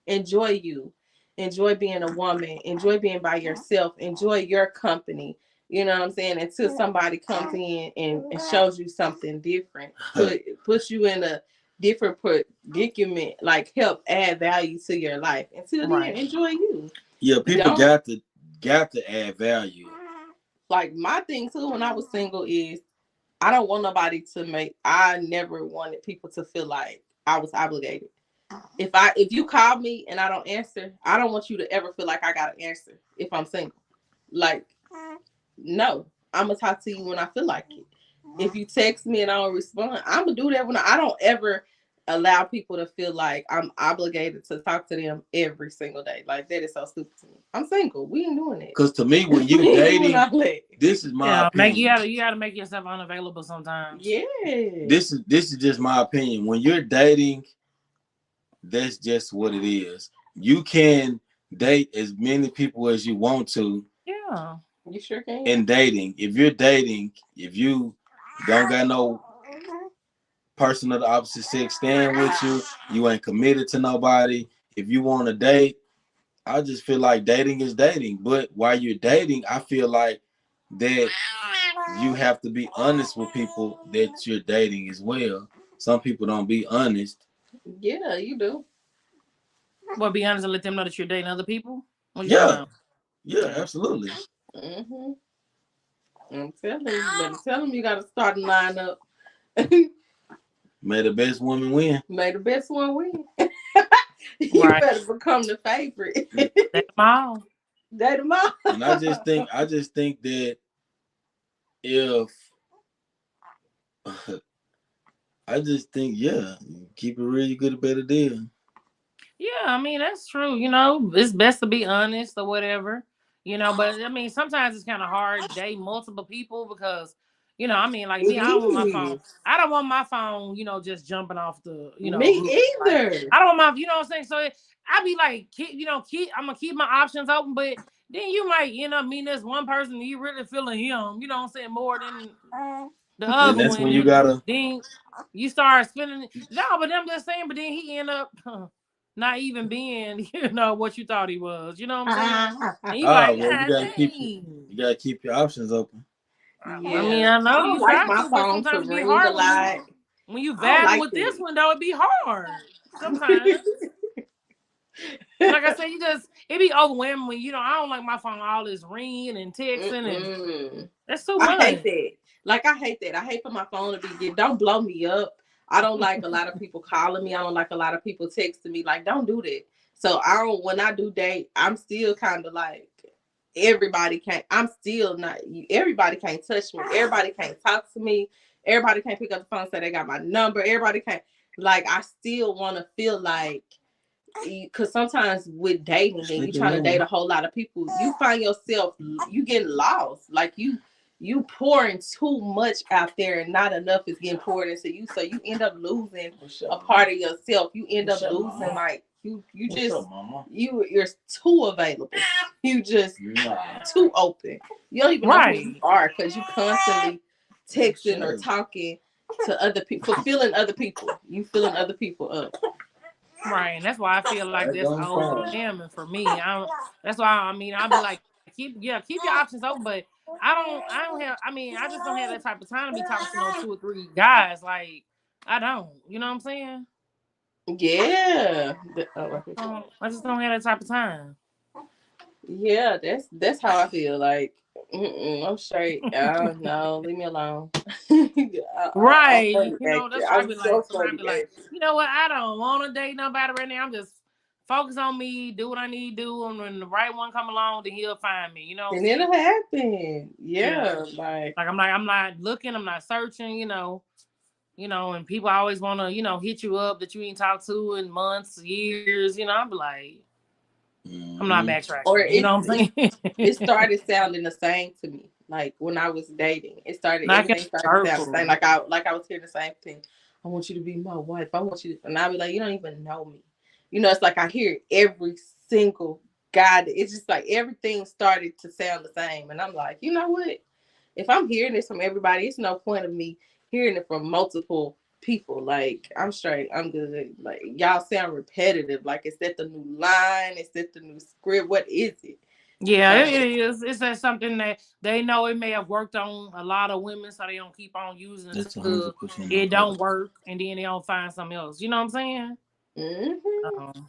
enjoy you. Enjoy being a woman. Enjoy being by yourself. Enjoy your company. You know what I'm saying? Until somebody comes in and shows you something different, puts you in a different predicament, like help add value to your life. Until then, enjoy you. Yeah, people got to add value. Like my thing too, when I was single, is I don't want nobody to I never wanted people to feel like I was obligated. If you call me and I don't answer, I don't want you to ever feel like I got to answer if I'm single. Like, no, I'm gonna talk to you when I feel like it. If you text me and I don't respond, I'm gonna do that when I don't ever allow people to feel like I'm obligated to talk to them every single day. Like that is so stupid to me. I'm single. We ain't doing it. Because to me, when you dating, this is my opinion. You gotta make yourself unavailable sometimes. Yeah. This is just my opinion. When you're dating, that's just what it is. You can date as many people as you want to. Yeah. You sure can. In dating, if you're dating, if you don't got no person of the opposite sex staying with you, you ain't committed to nobody. If you want to date, I just feel like dating is dating. But while you're dating, I feel like that you have to be honest with people that you're dating as well. Some people don't be honest. Yeah, you do. Well, be honest and let them know that you're dating other people. Yeah, absolutely. Mm-hmm. I'm telling you, but tell them you got to start a lineup. May the best woman win. May the best one win. You better become the favorite. Date them all. Date them all. And I just think that keep it real, you get a better deal. Yeah, I mean that's true. You know, it's best to be honest or whatever. You know, but I mean sometimes it's kind of hard to date multiple people because, you know, I mean like me, I don't want my phone. I don't want my phone, you know, just jumping off the, you know. Me either. Like, I don't want my, you know what I'm saying? So I be like, I'm gonna keep my options open, but then you might end up meeting this one person and you really feeling him, you know what I'm saying, more than the other one. And that's when you gotta. Then you start spending. No, but I'm just saying. But then he end up not even being, you know, what you thought he was. You know what I'm saying? And you you gotta keep your options open. Yeah. I mean, I know you like my phone to ring a lot. When you vibe with this one, though, it'd be hard sometimes. Like I said, it be overwhelming when, you know, I don't like my phone all this ringing and texting and that's so much. I hate that. Like I hate that. I hate for my phone to be don't blow me up. I don't like a lot of people calling me. I don't like a lot of people texting me. Like, don't do that. So when I do date, I'm still kind of like everybody can't touch me. Everybody can't talk to me. Everybody can't pick up the phone and say they got my number. Everybody can't, like, I still want to feel like, because sometimes with dating and you trying to date a whole lot of people, you find yourself, you getting lost. Like you you pouring too much out there and not enough is getting poured into you. So you end up losing a part of yourself. You end up losing like you're too available. You just too open. You don't even know who you are because you constantly texting or talking to other people, fulfilling other people. You filling other people up. Right, and that's why I feel like that's overwhelming for me. That's why I'll be like, keep your options open, but I just don't have that type of time to be talking to no 2 or 3 guys. Like, I don't, you know what I'm saying? Yeah. I just don't have that type of time. Yeah, that's how I feel. Like, I'm straight. I don't know. Leave me alone. Right. You know, that's why I be like, you know what? I don't want to date nobody right now. I'm just focus on me, do what I need to do, and when the right one come along, then he'll find me. You know, and it'll happen. Yeah. Like I'm not looking, I'm not searching. You know, and people always want to, hit you up that you ain't talked to in months, years. You know, I'm like, I'm not backtracking. Or you know what I'm saying? It started sounding the same to me. Like when I was dating, everything started sounding the same. Like I was hearing the same thing. I want you to be my wife. I want you to, and I'll be like, you don't even know me. You know, it's like I hear every single guy. It's just like everything started to sound the same. And I'm like, you know what? If I'm hearing this from everybody, it's no point of me hearing it from multiple people. Like, I'm straight. I'm good. Like, y'all sound repetitive. Like, is that the new line? Is that the new script? What is it? Yeah, it is. It's that something that they know it may have worked on a lot of women, so they don't keep on using it. It don't work, and then they don't find something else. You know what I'm saying? Mm-hmm.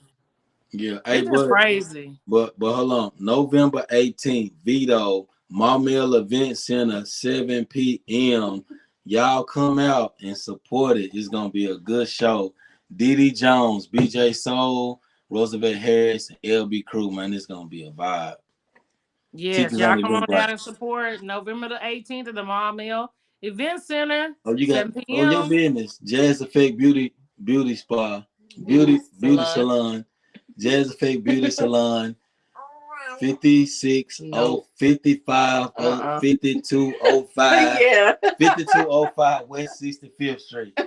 Yeah, it's just crazy. But hold on, November 18th, Vito, Maumelle Event Center, 7 p.m. Y'all come out and support it. It's gonna be a good show. Diddy Jones, BJ Soul, Roosevelt Harris, and LB Crew, man. It's gonna be a vibe. Yes, y'all come on down and support November the 18th at the Maumelle Event Center. Oh, you got your business. Jazz Effect Beauty Spa, Beauty Salon. Jazz Effect Beauty Salon, 5655 5205. Yeah. 5205 West 65th Street.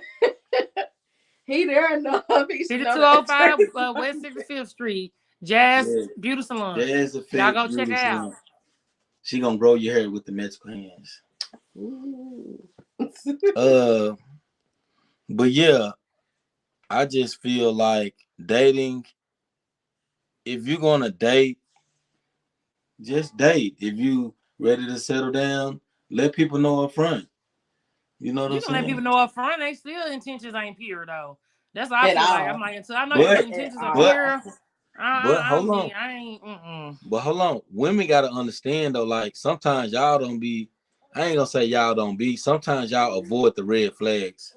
He there, no. 5205 West 65th Street. Jazz Beauty Salon. Jazz Effect. Y'all go check it out. She gonna grow your hair with the magical hands. But yeah, I just feel like dating. If you're gonna date, just date. If you ready to settle down, let people know up front. You know what I'm saying? Let people know up front. They still intentions ain't pure though. That's what I feel like. I'm like, until I know your intentions are pure. But hold on. I ain't. But hold on. Women gotta understand though. Like sometimes y'all don't be. I ain't gonna say y'all don't be. Sometimes y'all avoid the red flags.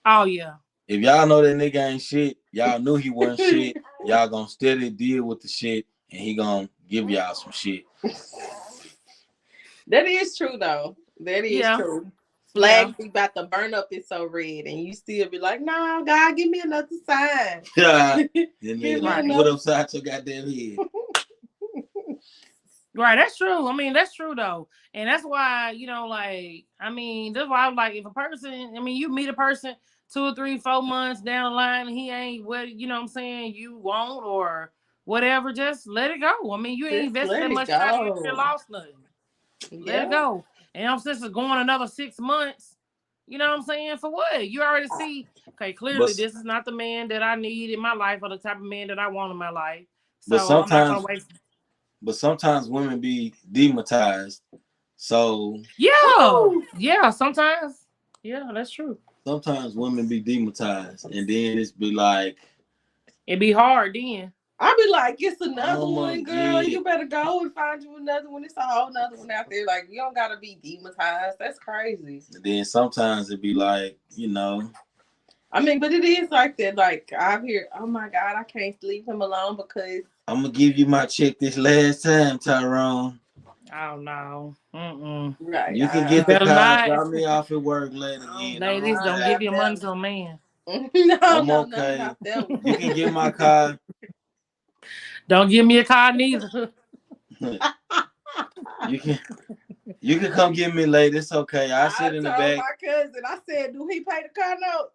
Oh yeah. If y'all know that nigga ain't shit, y'all knew he wasn't shit. Y'all gonna steady deal with the shit, and he gonna give y'all some shit. That is true though. That is true. Flag be about to burn up. It's so red, and you still be like, "No, God, give me another sign." What upside your goddamn head? Right, that's true. I mean, that's true though, and that's why that's why I'm like, if a person, you meet a person 2 or 3, 4 months down the line, and he ain't what you want or whatever, just let it go. You ain't invested that much time, you ain't lost nothing. Let it go. And since it's going another 6 months, you know what I'm saying? For what? You already see, okay, clearly this is not the man that I need in my life or the type of man that I want in my life. So I'm not gonna waste. But sometimes women be demonetized. So yeah, sometimes. Yeah, that's true. Sometimes women be demonetized, and then it's be like it be hard then. I be like, it's another one, girl. You better go and find you another one. It's a whole another one out there. Like, you don't gotta be demonetized. That's crazy. And then sometimes it be like, but it is like that. Like, I hear, oh my God, I can't leave him alone because I'm gonna give you my check this last time, Tyrone. Oh no. Right. You can get the car, drop me off at work later again. Ladies, don't give your money to a man. I'm okay. You can get my car. Don't give me a car neither. You You can come get me later. It's okay. I sit in the told back. my cousin, I said, do he pay the car note?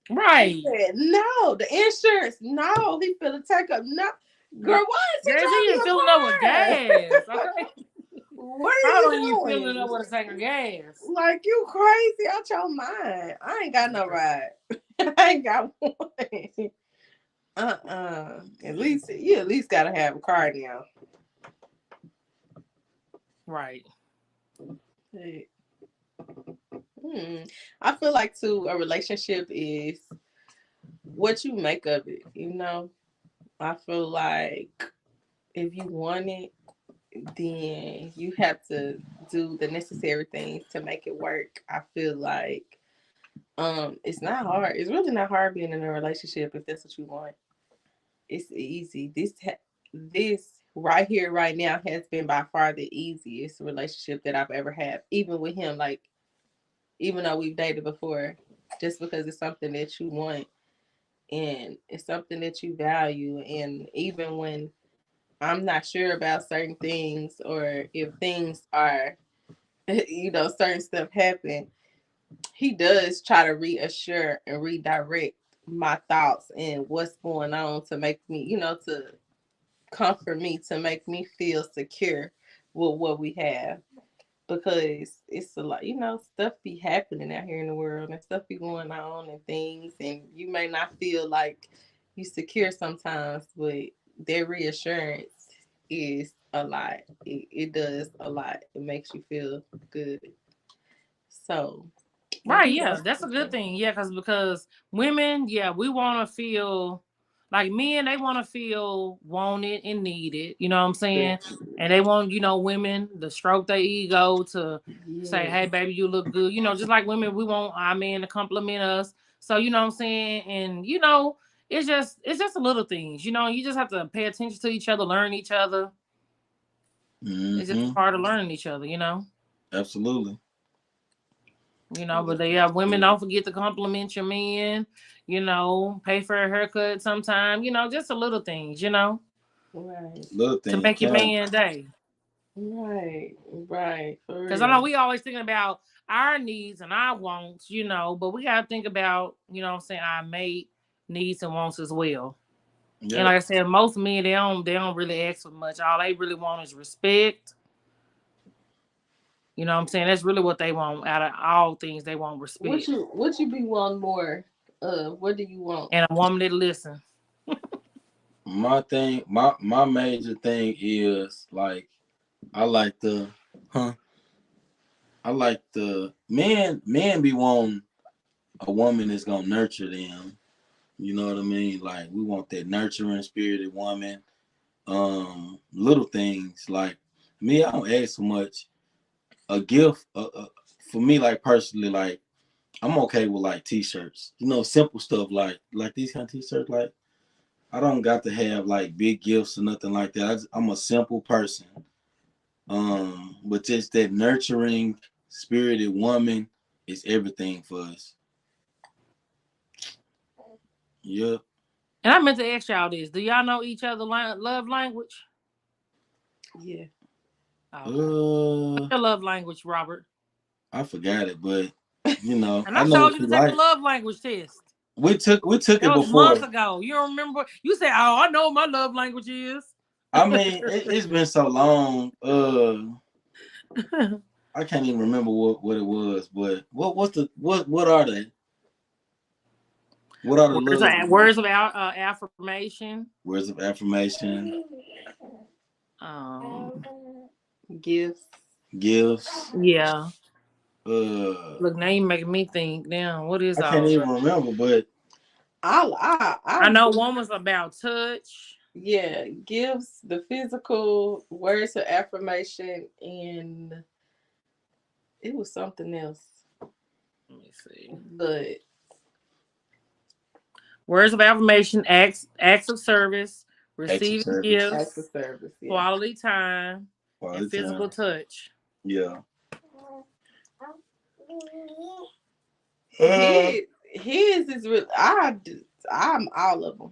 Right. He said, no. The insurance, no. He finna take up, no. Girl, why is he Jay-Z driving ain't your filling up with car? gas. Okay. What are How are you you doing? filling up with a tank of gas? Like, you crazy out your mind. I ain't got no ride. I ain't got one. At least you gotta have a car now. Right. I feel like too, a relationship is what you make of it, you know. I feel like if you want it, then you have to do the necessary things to make it work. I feel like it's not hard. It's really not hard being in a relationship if that's what you want. It's easy. This right here, right now, has been by far the easiest relationship that I've ever had. Even with him, like, even though we've dated before, just because it's something that you want and it's something that you value. And even when I'm not sure about certain things, or if things are, certain stuff happen, he does try to reassure and redirect my thoughts and what's going on to make me, to comfort me, to make me feel secure with what we have. Because it's a lot, stuff be happening out here in the world and stuff be going on and things, and you may not feel like you secure sometimes, but their reassurance is a lot. It does a lot. It makes you feel good. So Right, yeah, that's a good thing. Yeah, because women, yeah, we want to feel like men. They want to feel wanted and needed. You know what I'm saying? And they want, women to stroke their ego, to say, "Hey, baby, you look good." Just like women, we want our men to compliment us. So you know what I'm saying? And it's just a little things. You just have to pay attention to each other, learn each other. It's just a part of learning each other. Absolutely. But women don't forget to compliment your man, pay for a haircut sometime, just a little things, Right. Little to things. make your man day. Right. Because I know we always thinking about our needs and our wants, but we got to think about, what I'm saying, our mate needs and wants as well. Yep. And like I said, most men, they don't really ask for much. All they really want is respect. You know what I'm saying? That's really what they want out of all things. They want respect. What you be wanting more of? What do you want? And a woman that listen. My major thing is, like, I like the men be wanting a woman that's gonna nurture them. You know what I mean? Like, we want that nurturing spirited woman. Little things like me, I don't ask so much. A gift, for me, like, personally, like, I'm okay with, like, t-shirts. Simple stuff like these kind of t-shirts. Like, I don't got to have, like, big gifts or nothing like that. I'm a simple person. But just that nurturing, spirited woman is everything for us. Yep. And I meant to ask y'all this: do y'all know each other love language? Yeah. Okay. What's your love language, Robert? I forgot it, but and I told you to take the love language test. We took it that was before. Months ago. You don't remember? You said, "Oh, I know what my love language is." I mean, it's been so long. I can't even remember what it was, but what are they? What are the words of affirmation? Words of affirmation. Gifts. Yeah. Look, now you making me think. Now, what is I can't even remember, but I know one was about touch. Yeah, gifts, the physical, words of affirmation, and it was something else. Let me see. But words of affirmation, acts of service, receiving gifts, acts of service, quality time, and physical touch. Yeah. His is really. I'm all of them.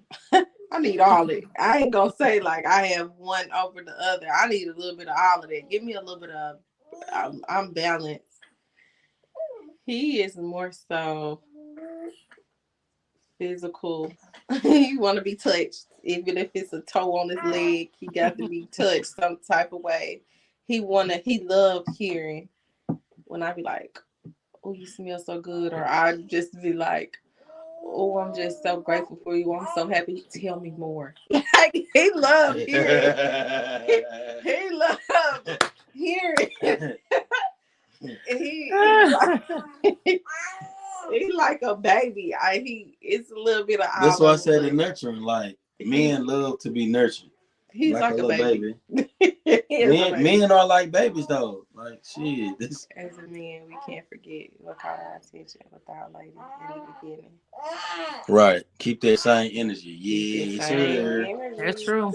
I need all it. I ain't gonna say like I have one over the other. I need a little bit of all of that. Give me a little bit of I'm balanced. He is more so physical. He want to be touched, even if it's a toe on his leg. He got to be touched some type of way. He loved hearing when I be like, "Oh, you smell so good," or I just be like, "Oh, I'm just so grateful for you. I'm so happy. Tell me more." Like he loved hearing. He loved hearing. He like a baby. It's a little bit of all. That's why I said the nurturing. Like men love to be nurtured. He's like a baby. Men are like babies though. Like shit. As a man, we can't forget what caught our attention with our lady in the beginning. Right. Keep that same energy. Yes, sir. That's true.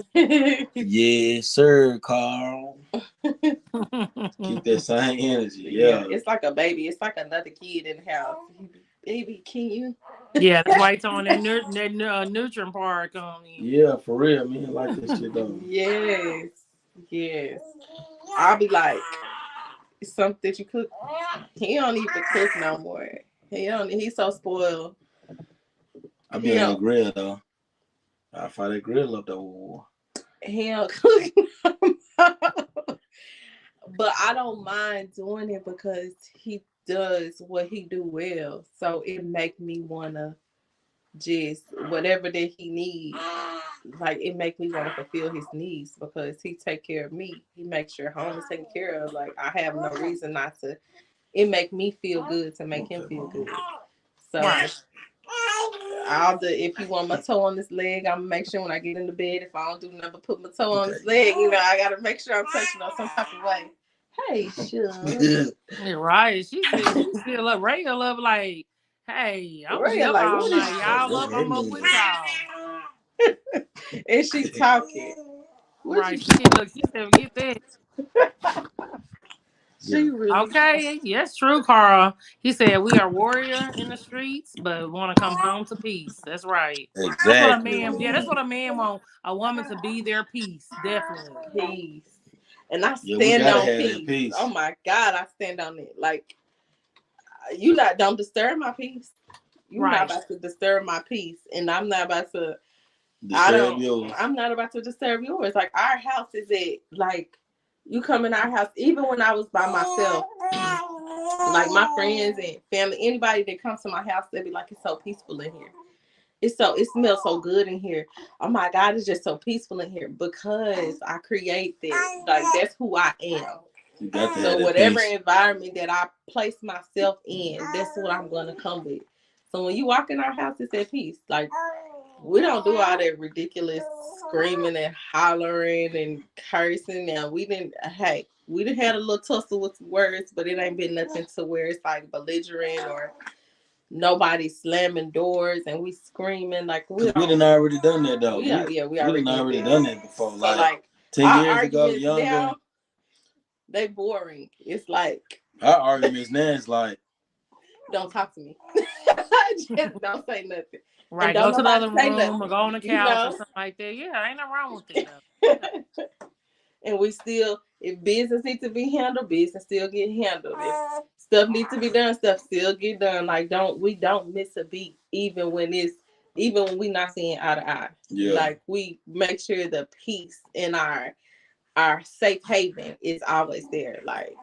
Yes, sir, Carl. Keep that same energy. Yeah. It's like a baby. It's like another kid in the house. Baby, can you? Yeah, that's why it's on that nutrient part on in. Yeah, for real, man. Like this shit though. Yes. I'll be like, something that you cook. He don't even cook no more. He's so spoiled. I be on the grill though. I fire that grill up though. He don't cook no more. But I don't mind doing it because he does what he do well. So it make me wanna just whatever that he needs. Like it make me want to fulfill his needs because he take care of me. He makes sure home is taken care of. Like I have no reason not to. It make me feel good to make him feel good. So if you want my toe on this leg, I'm gonna make sure when I get in the bed, if I don't do nothing but put my toe on this leg, I gotta make sure I'm touching on some type of way. Hey, sure. You're right. She still up. Ray love like, hey, I'm Ray up like, all night. Y'all up, I'm up with y'all. And she talking. Right. She said, get that. She really okay. Yes, true, Carl. He said we are warrior in the streets, but want to come home to peace. That's right. Exactly. That's what a man. Yeah, that's what a man want. A woman to be their peace. Definitely. Peace. And I stand on peace. Oh my God, I stand on it. Like don't disturb my peace. You're not about to disturb my peace, and I'm not about to disturb yours. I'm not about to disturb yours. Like our house is like you come in our house, even when I was by myself, like my friends and family, anybody that comes to my house, they be like, it's so peaceful in here. It smells so good in here. Oh my God, it's just so peaceful in here because I create that. Like that's who I am. So whatever environment that I place myself in, that's what I'm gonna come with. So when you walk in our house, it's at peace. Like we don't do all that ridiculous screaming and hollering and cursing. Now we didn't had a little tussle with words, but it ain't been nothing to where it's like belligerent or nobody slamming doors and we screaming like we done already done that though. We already done that before. So like 10 years ago, younger. Now, they boring. It's like our arguments now is like, don't talk to me. Just don't say nothing. Right, go to the other room or go on the couch or something like that. Yeah, ain't nothing wrong with it. And we still, if business needs to be handled, business still get handled. If stuff needs to be done, stuff still get done. Like we don't miss a beat, even when we not seeing eye to eye. Yeah. Like we make sure the peace in our safe haven is always there. Like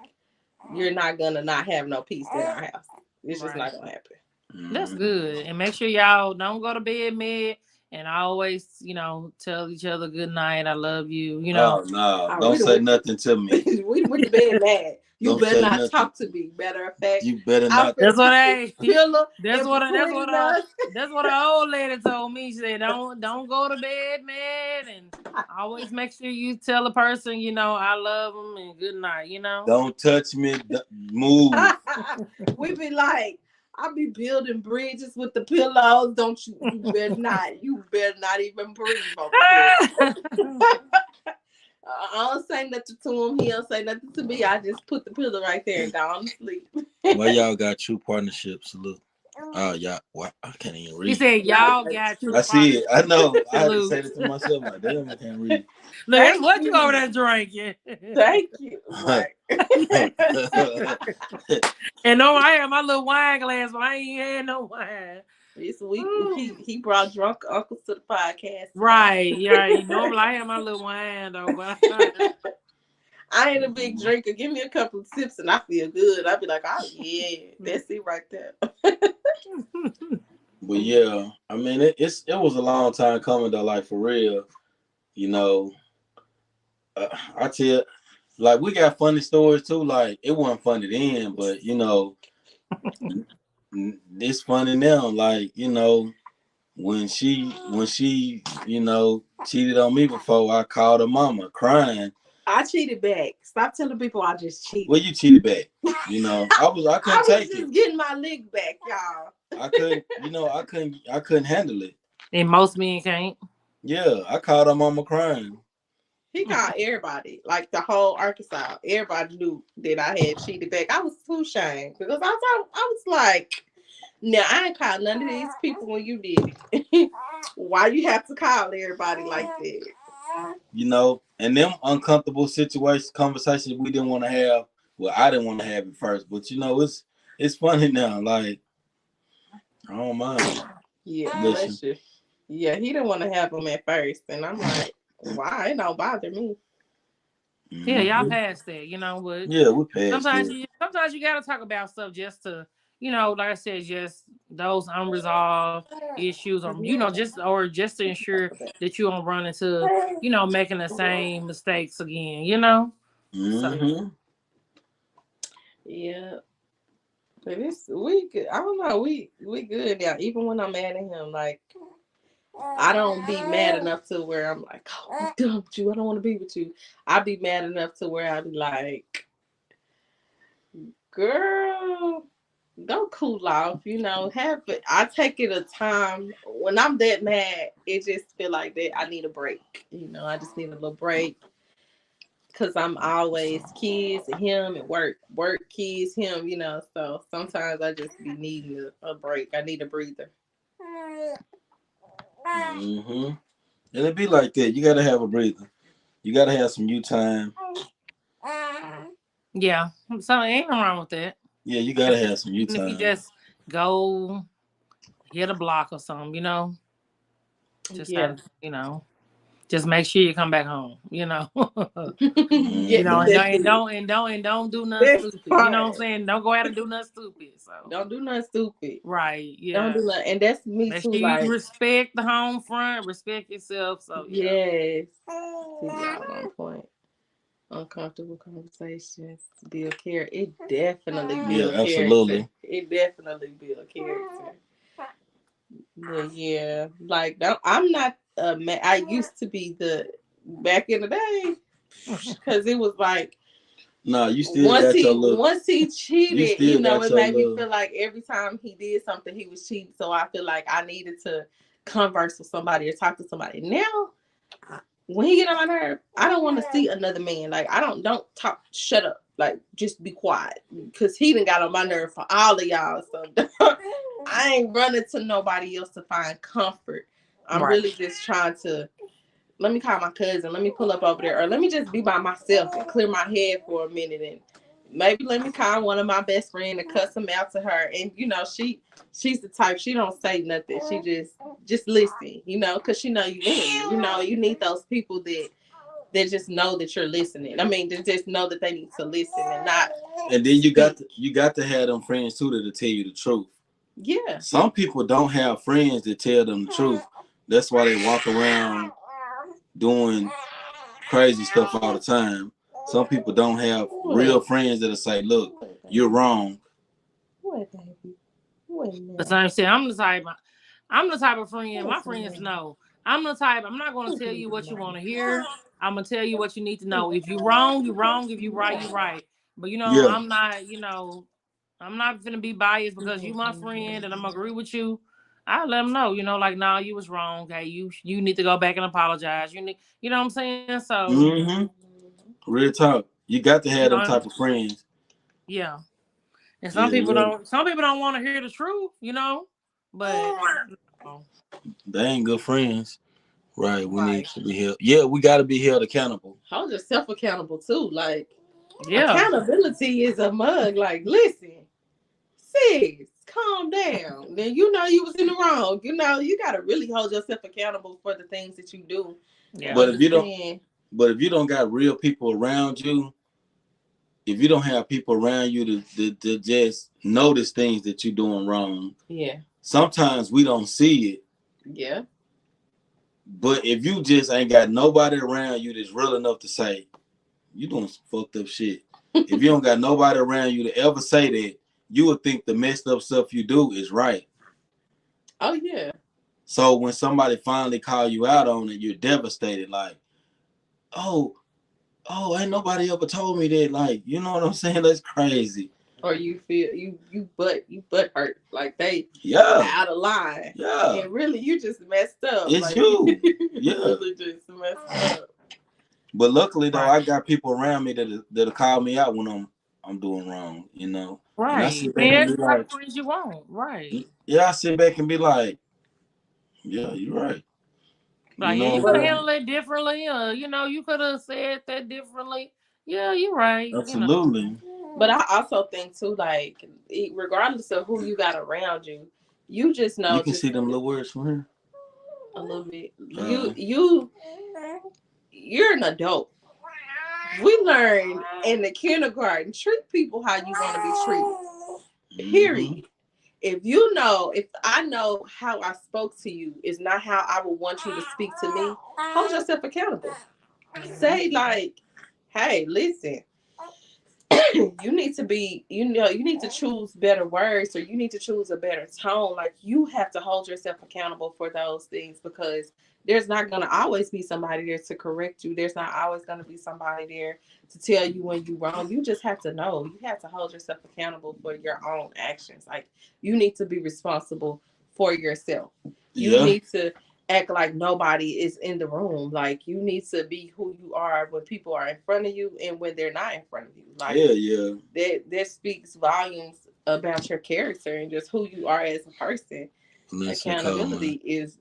you're not gonna not have no peace in our house. It's just not gonna happen. That's good. And make sure y'all don't go to bed mad. And I always, tell each other good night. I love you. Oh, no. Don't say nothing to me. We went to bed mad. You better not talk to me. Matter of fact, you better not. That's what an old lady told me. She said, don't go to bed mad. And always make sure you tell a person, I love them and good night, Don't touch me. Move. We be like, I'll be building bridges with the pillows. Don't you? You better not. You better not even breathe over here. I don't say nothing to him. He don't say nothing to me. I just put the pillow right there and go on to sleep. Well, y'all got true partnership. Salute. Oh, yeah. What? I can't even read. He said, "Y'all got you." I see it. I know. I had to say Salute. that to myself. Like, damn, I can't read. Look, Thank what you you. over there drinking? Thank you. Right. And no, I had my little wine glass, but I ain't had no wine. This week Ooh. he brought drunk uncles to the podcast. Right, yeah. Normally I have my little wine though, but I ain't a big drinker. Give me a couple of sips and I feel good. I'll be like, oh yeah, that's it right there. But yeah, I mean, it was a long time coming though. Like for real, you know. I tell, like we got funny stories too. Like it wasn't funny then, but you know, it's funny now. Like you know, when she you know cheated on me before, I called her mama crying. I cheated back. Stop telling people I just cheated. Well, you cheated back. You know, I couldn't take just it. Getting my lick back, y'all. I couldn't, you know, I couldn't handle it. And most men can't. Yeah, I called her mama crying. He called everybody, like the whole Arkansas. Everybody knew that I had cheated back. I was too ashamed because I was like, now I ain't called none of these people when you did it. Why you have to call everybody like that? You know, and them uncomfortable conversations we didn't want to have. Well, I didn't want to have it first, but you know, it's funny now. Like, I don't mind. Yeah, bless you. Yeah, he didn't want to have them at first, and I'm like, why? It don't bother me. Yeah, y'all past that, you know. But yeah, we passed. Sometimes you gotta talk about stuff just to, you know, like I said, just those unresolved issues, or you know, just to ensure that you don't run into, you know, making the same mistakes again, you know. Mm-hmm. So, yeah. But we good. I don't know. We good now. Even when I'm mad at him, like I don't be mad enough to where I'm like, oh, I'm done with you. I don't want to be with you. I be mad enough to where I be like, girl, don't cool off. You know, I take it a time. When I'm that mad, it just feel like that I need a break. You know, I just need a little break. Cause I'm always kids, him, and work, kids, him, you know. So sometimes I just be needing a break. I need a breather. Mm-hmm. And it be like that. You gotta have a breather. You gotta have some you time. yeah, so ain't nothing wrong with that. Yeah, you gotta have some you time. If you just go hit a block or something, you know, just you know. Just make sure you come back home, you know. You know, and don't do nothing stupid. You know what I'm saying? Don't go out and do nothing stupid. So don't do nothing stupid. Right. Yeah. Don't do nothing. And that's me make too. Sure like you respect the home front, respect yourself. So yes. On point. Uncomfortable conversations build character. It definitely build character. Absolutely. It definitely build character. But yeah, like I'm not I used to be back in the day because it was like you still once he cheated, you know, it made me feel like every time he did something he was cheating. So I feel like I needed to converse with somebody or talk to somebody. Now when he get on my nerve, I don't want to see another man. Like I don't talk. Shut up. Like just be quiet because he done got on my nerve for all of y'all. So I ain't running to nobody else to find comfort. I'm really just trying to. Let me call my cousin. Let me pull up over there, or let me just be by myself and clear my head for a minute, and maybe let me call one of my best friends and cuss him out to her. And you know, she's the type, she don't say nothing. She just listen, you know, because she know you in. You know, you need those people that just know that you're listening. I mean, they just know that they need to listen and not. And then you got to have them friends too that'll tell you the truth. Yeah. Some people don't have friends that tell them the truth. That's why they walk around doing crazy stuff all the time. Some people don't have real friends that'll say, "Look, you're wrong." What, baby? But I'm saying I'm the type of friend. My friends know. I'm the type. I'm not going to tell you what you want to hear. I'm gonna tell you what you need to know. If you're wrong, you're wrong. If you're right, you're right. But you know, I'm not. You know, I'm not gonna be biased because you my friend and I'm gonna agree with you. I let them know. You know, like, nah, you was wrong. Okay, you need to go back and apologize. You know what I'm saying? So, real talk. You got to have them type of friends. Yeah. And Yeah, yeah. some people don't want to hear the truth, you know. But no. They ain't good friends. Right. We need Right. to be held. Yeah, we gotta be held accountable. Hold yourself accountable too. Like Yeah. accountability is a mug. Like, listen, sis, calm down. Then you know you was in the wrong. You know, you gotta really hold yourself accountable for the things that you do. And Yeah. But if you don't understand. but if you don't got real people around you, if you don't have people around you to just notice things that you're doing wrong, Yeah. sometimes we don't see it. Yeah. But if you just ain't got nobody around you that's real enough to say, you doing some fucked up shit. If you don't got nobody around you to ever say that, you would think the messed up stuff you do is right. Oh yeah. So when somebody finally call you out on it, you're devastated. Like, oh, ain't nobody ever told me that. Like, you know what I'm saying? That's crazy. Or you feel you butt hurt. Like they Yeah. out of line. Yeah. And really you just messed up. It's like, you. You Yeah. really just messed up. But luckily though, Right. I got people around me that'll call me out when I'm doing wrong, you know. And I Right. sit back Man, and that's be the type like, of friends you want. Right. yeah, I sit back and be like, yeah, you're right. You Like, yeah, you know could what have I'm But handled it differently, or you know, you could have said that differently. Yeah, you're right. saying? You know. Absolutely. but I also think too, like regardless of who you got around you, you just You know can see just them little words from here. a little bit. Uh, You're an adult. We learn in the kindergarten, treat people how you want to be treated. mm-hmm. Period. If I know how I spoke to you is not how I would want you to speak to me, hold yourself accountable. Say like, hey, listen, you need to be, you need to choose better words or you need to choose a better tone. Like you have to hold yourself accountable for those things because there's not going to always be somebody there to correct you. There's not always going to be somebody there to tell you when you're wrong. You just have to know. You have to hold yourself accountable for your own actions. Like you need to be responsible for yourself. You Yeah. need to act like nobody is in the room. Like you need to be who you are when people are in front of you and when they're not in front of you. Like Yeah. that speaks volumes about your character and just who you are as a person. Accountability is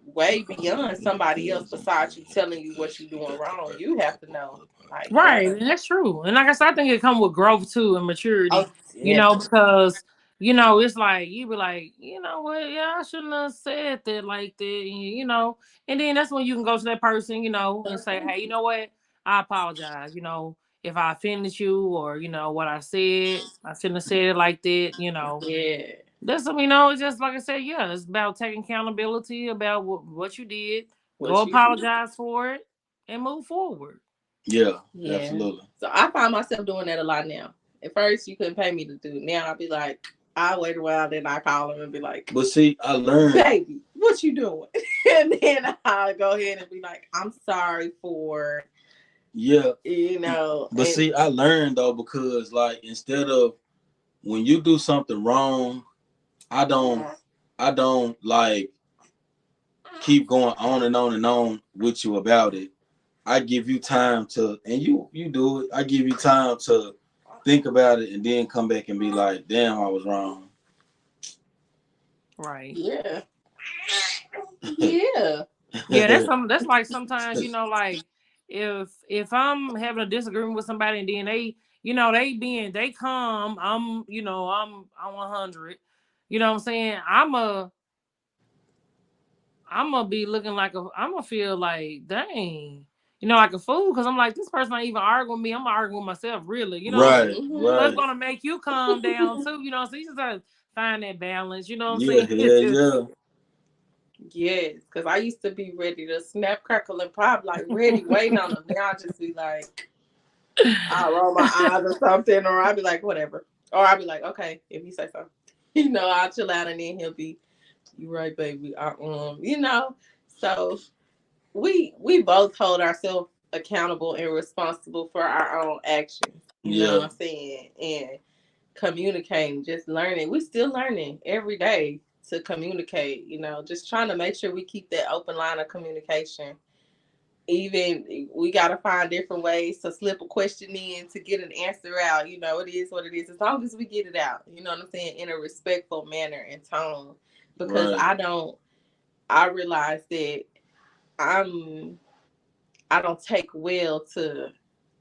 way beyond somebody else besides you telling you what you're doing wrong. You have to know. Like, Right, and that's true. And like I said, I think it comes with growth too and maturity. oh, You know, definitely. because you know it's like you be like, you know what, yeah, I shouldn't have said that like that, you know. And then that's when you can go to that person, you know, and say, hey, you know what, I apologize. You know, if I offended you or you know what I said, I shouldn't have said it like that. You know, Yeah. that's you know, it's just like I said, yeah, it's about taking accountability about what you did. Go What you do. apologize for it and move forward. Yeah. Yeah. Absolutely. So I find myself doing that a lot now. At first, you couldn't pay me to do it. Now I'll be like, I'll wait a while, then I call him and be like, But see, I learned. baby, what you doing? And then I'll go ahead and be like, I'm sorry for, Yeah. you know. But see, I learned though because like instead of when you do something wrong, I don't like keep going on and on and on with you about it. I give you time to, and you do it. I give you time to think about it and then come back and be like, damn, I was wrong. Right. Yeah. Yeah. Yeah, that's like sometimes, you know, like if I'm having a disagreement with somebody and then they, you know, they come, I'm, you know, I'm 100. You know what I'm saying? I'm gonna be looking like I'm gonna feel like, dang, you know, like a fool because I'm like, this person ain't even arguing with me. I'm arguing with myself, really, you know. Right, Mm-hmm. So it's right. gonna make you calm down too, you know. So you just gotta find that balance, you know what I'm Yeah, saying? It's yeah, just yeah. Yes, because I used to be ready to snap, crackle, and pop, like ready, waiting on them. Now I just be like, I roll my eyes or something, or I'll be like, whatever. Or I'll be like, okay, if you say so. You know, I'll chill out and then he'll be, you right, baby. You know. So we both hold ourselves accountable and responsible for our own actions. You know Yeah, what I'm saying? And communicating, just learning. We're still learning every day to communicate, you know, just trying to make sure we keep that open line of communication even we gotta find different ways to slip a question in to get an answer out. You know, it is what it is. As long as we get it out, you know what I'm saying, in a respectful manner and tone. Because Right. I realize that I don't take well to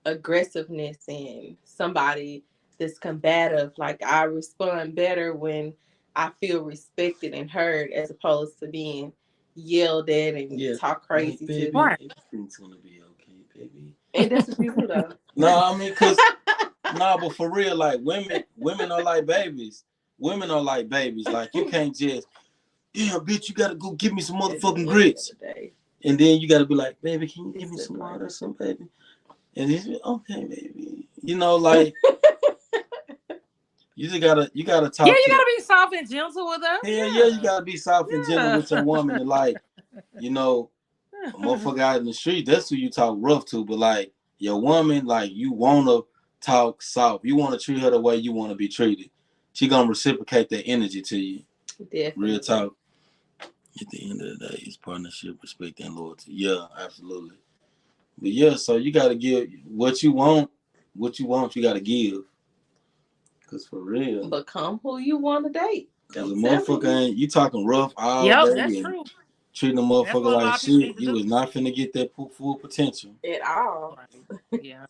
aggressiveness and somebody that's combative. Like I respond better when I feel respected and heard, as opposed to being yelled at and talk crazy baby, to. Right. everything's gonna be okay, baby. And that's what you do though. No, I mean, cause no, but for real, like women are like babies. Women are like babies. Like you can't just, yeah, bitch, you gotta go give me some motherfucking grits. And then you gotta be like, baby, can you give me some water, some baby? And he's okay, baby. You know, like you gotta talk. Yeah, you gotta be soft and gentle with us. Yeah, you gotta be soft and gentle with your woman, and like, you know, a motherfucker out in the street, that's who you talk rough to. But like your woman, like you wanna talk soft. You wanna treat her the way you wanna be treated. She gonna reciprocate that energy to you. Definitely. Real talk. At the end of the day, it's partnership, respect, and loyalty. Yeah, absolutely. But yeah, so you gotta give what you want, you gotta give. Cause for real. Become who you want to date. Cause a motherfucker ain't, you talking rough all Yep, day that's and true. treating a That's what motherfucker a lot like of people need shit. to You do. is not finna get that full potential. At all. Right. Yeah.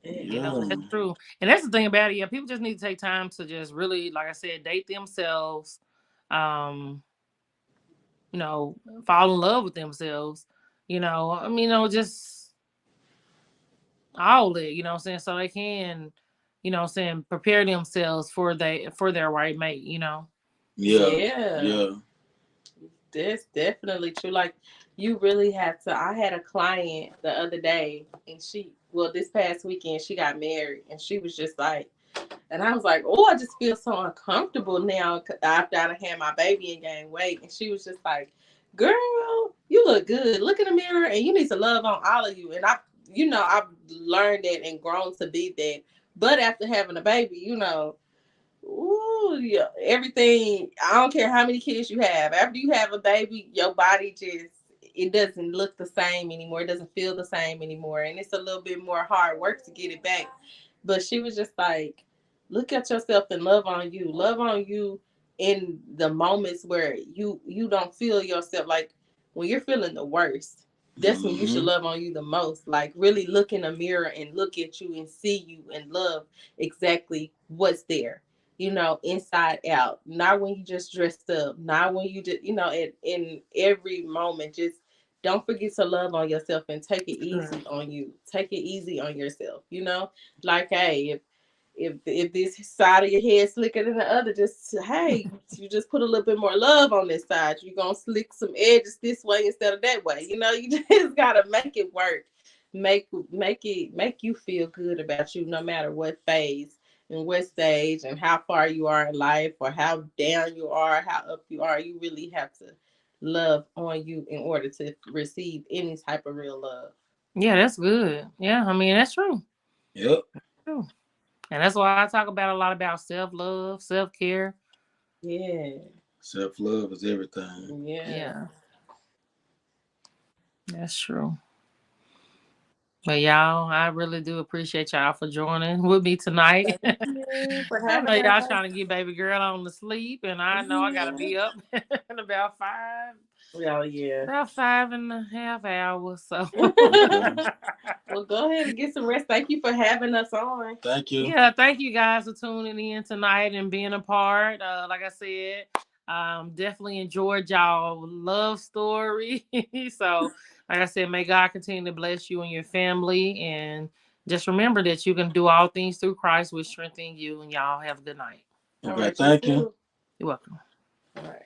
Yeah. That's true. And that's the thing about it. Yeah, people just need to take time to just really, like I said, date themselves. You know, fall in love with themselves. You know, I mean, you know, just all it, you know what I'm saying? So they can, you know what I'm saying, prepare themselves for their right mate, you know. Yeah. That's definitely true. Like you really have to. I had a client the other day, and this past weekend she got married, and she was just like, and I was like, oh, I just feel so uncomfortable now after I had my baby and gained weight, and she was just like, girl, you look good. Look in the mirror, and you need to love on all of you. And I've learned that and grown to be that. But after having a baby, ooh, yeah, everything. I don't care how many kids you have. After you have a baby, your body it doesn't look the same anymore. It doesn't feel the same anymore, and it's a little bit more hard work to get it back. But she was just like, look at yourself and love on you. Love on you in the moments where you don't feel yourself. Like when you're feeling the worst, that's when you should love on you the most. Like really look in the mirror and look at you and see you and love exactly what's there, inside out. Not when you just dressed up, not when you just, in every moment, just don't forget to love on yourself and take it easy on you. Take it easy on yourself, like, hey, if this side of your head slicker than the other, you just put a little bit more love on this side. You're gonna slick some edges this way instead of that way. You just gotta make it work. Make you feel good about you no matter what phase and what stage and how far you are in life or how down you are, how up you are. You really have to love on you in order to receive any type of real love. Yeah, that's good. Yeah, I mean, that's true. Yep. True. And that's why I talk about a lot about self-love, self-care. Yeah. Self-love is everything. Yeah. That's true. But y'all, I really do appreciate y'all for joining with me tonight. Thank you for I know having y'all us. trying to get baby girl on to sleep, and I know I gotta be up in about 5. Oh yeah. About 5.5 hours. So well, go ahead and get some rest. Thank you for having us on. Thank you. Yeah, thank you guys for tuning in tonight and being a part. Like I said, definitely enjoyed y'all love story. So, like I said, may God continue to bless you and your family. And just remember that you can do all things through Christ, which strengthens you. And y'all have a good night. Okay, thank you. You're welcome. All right.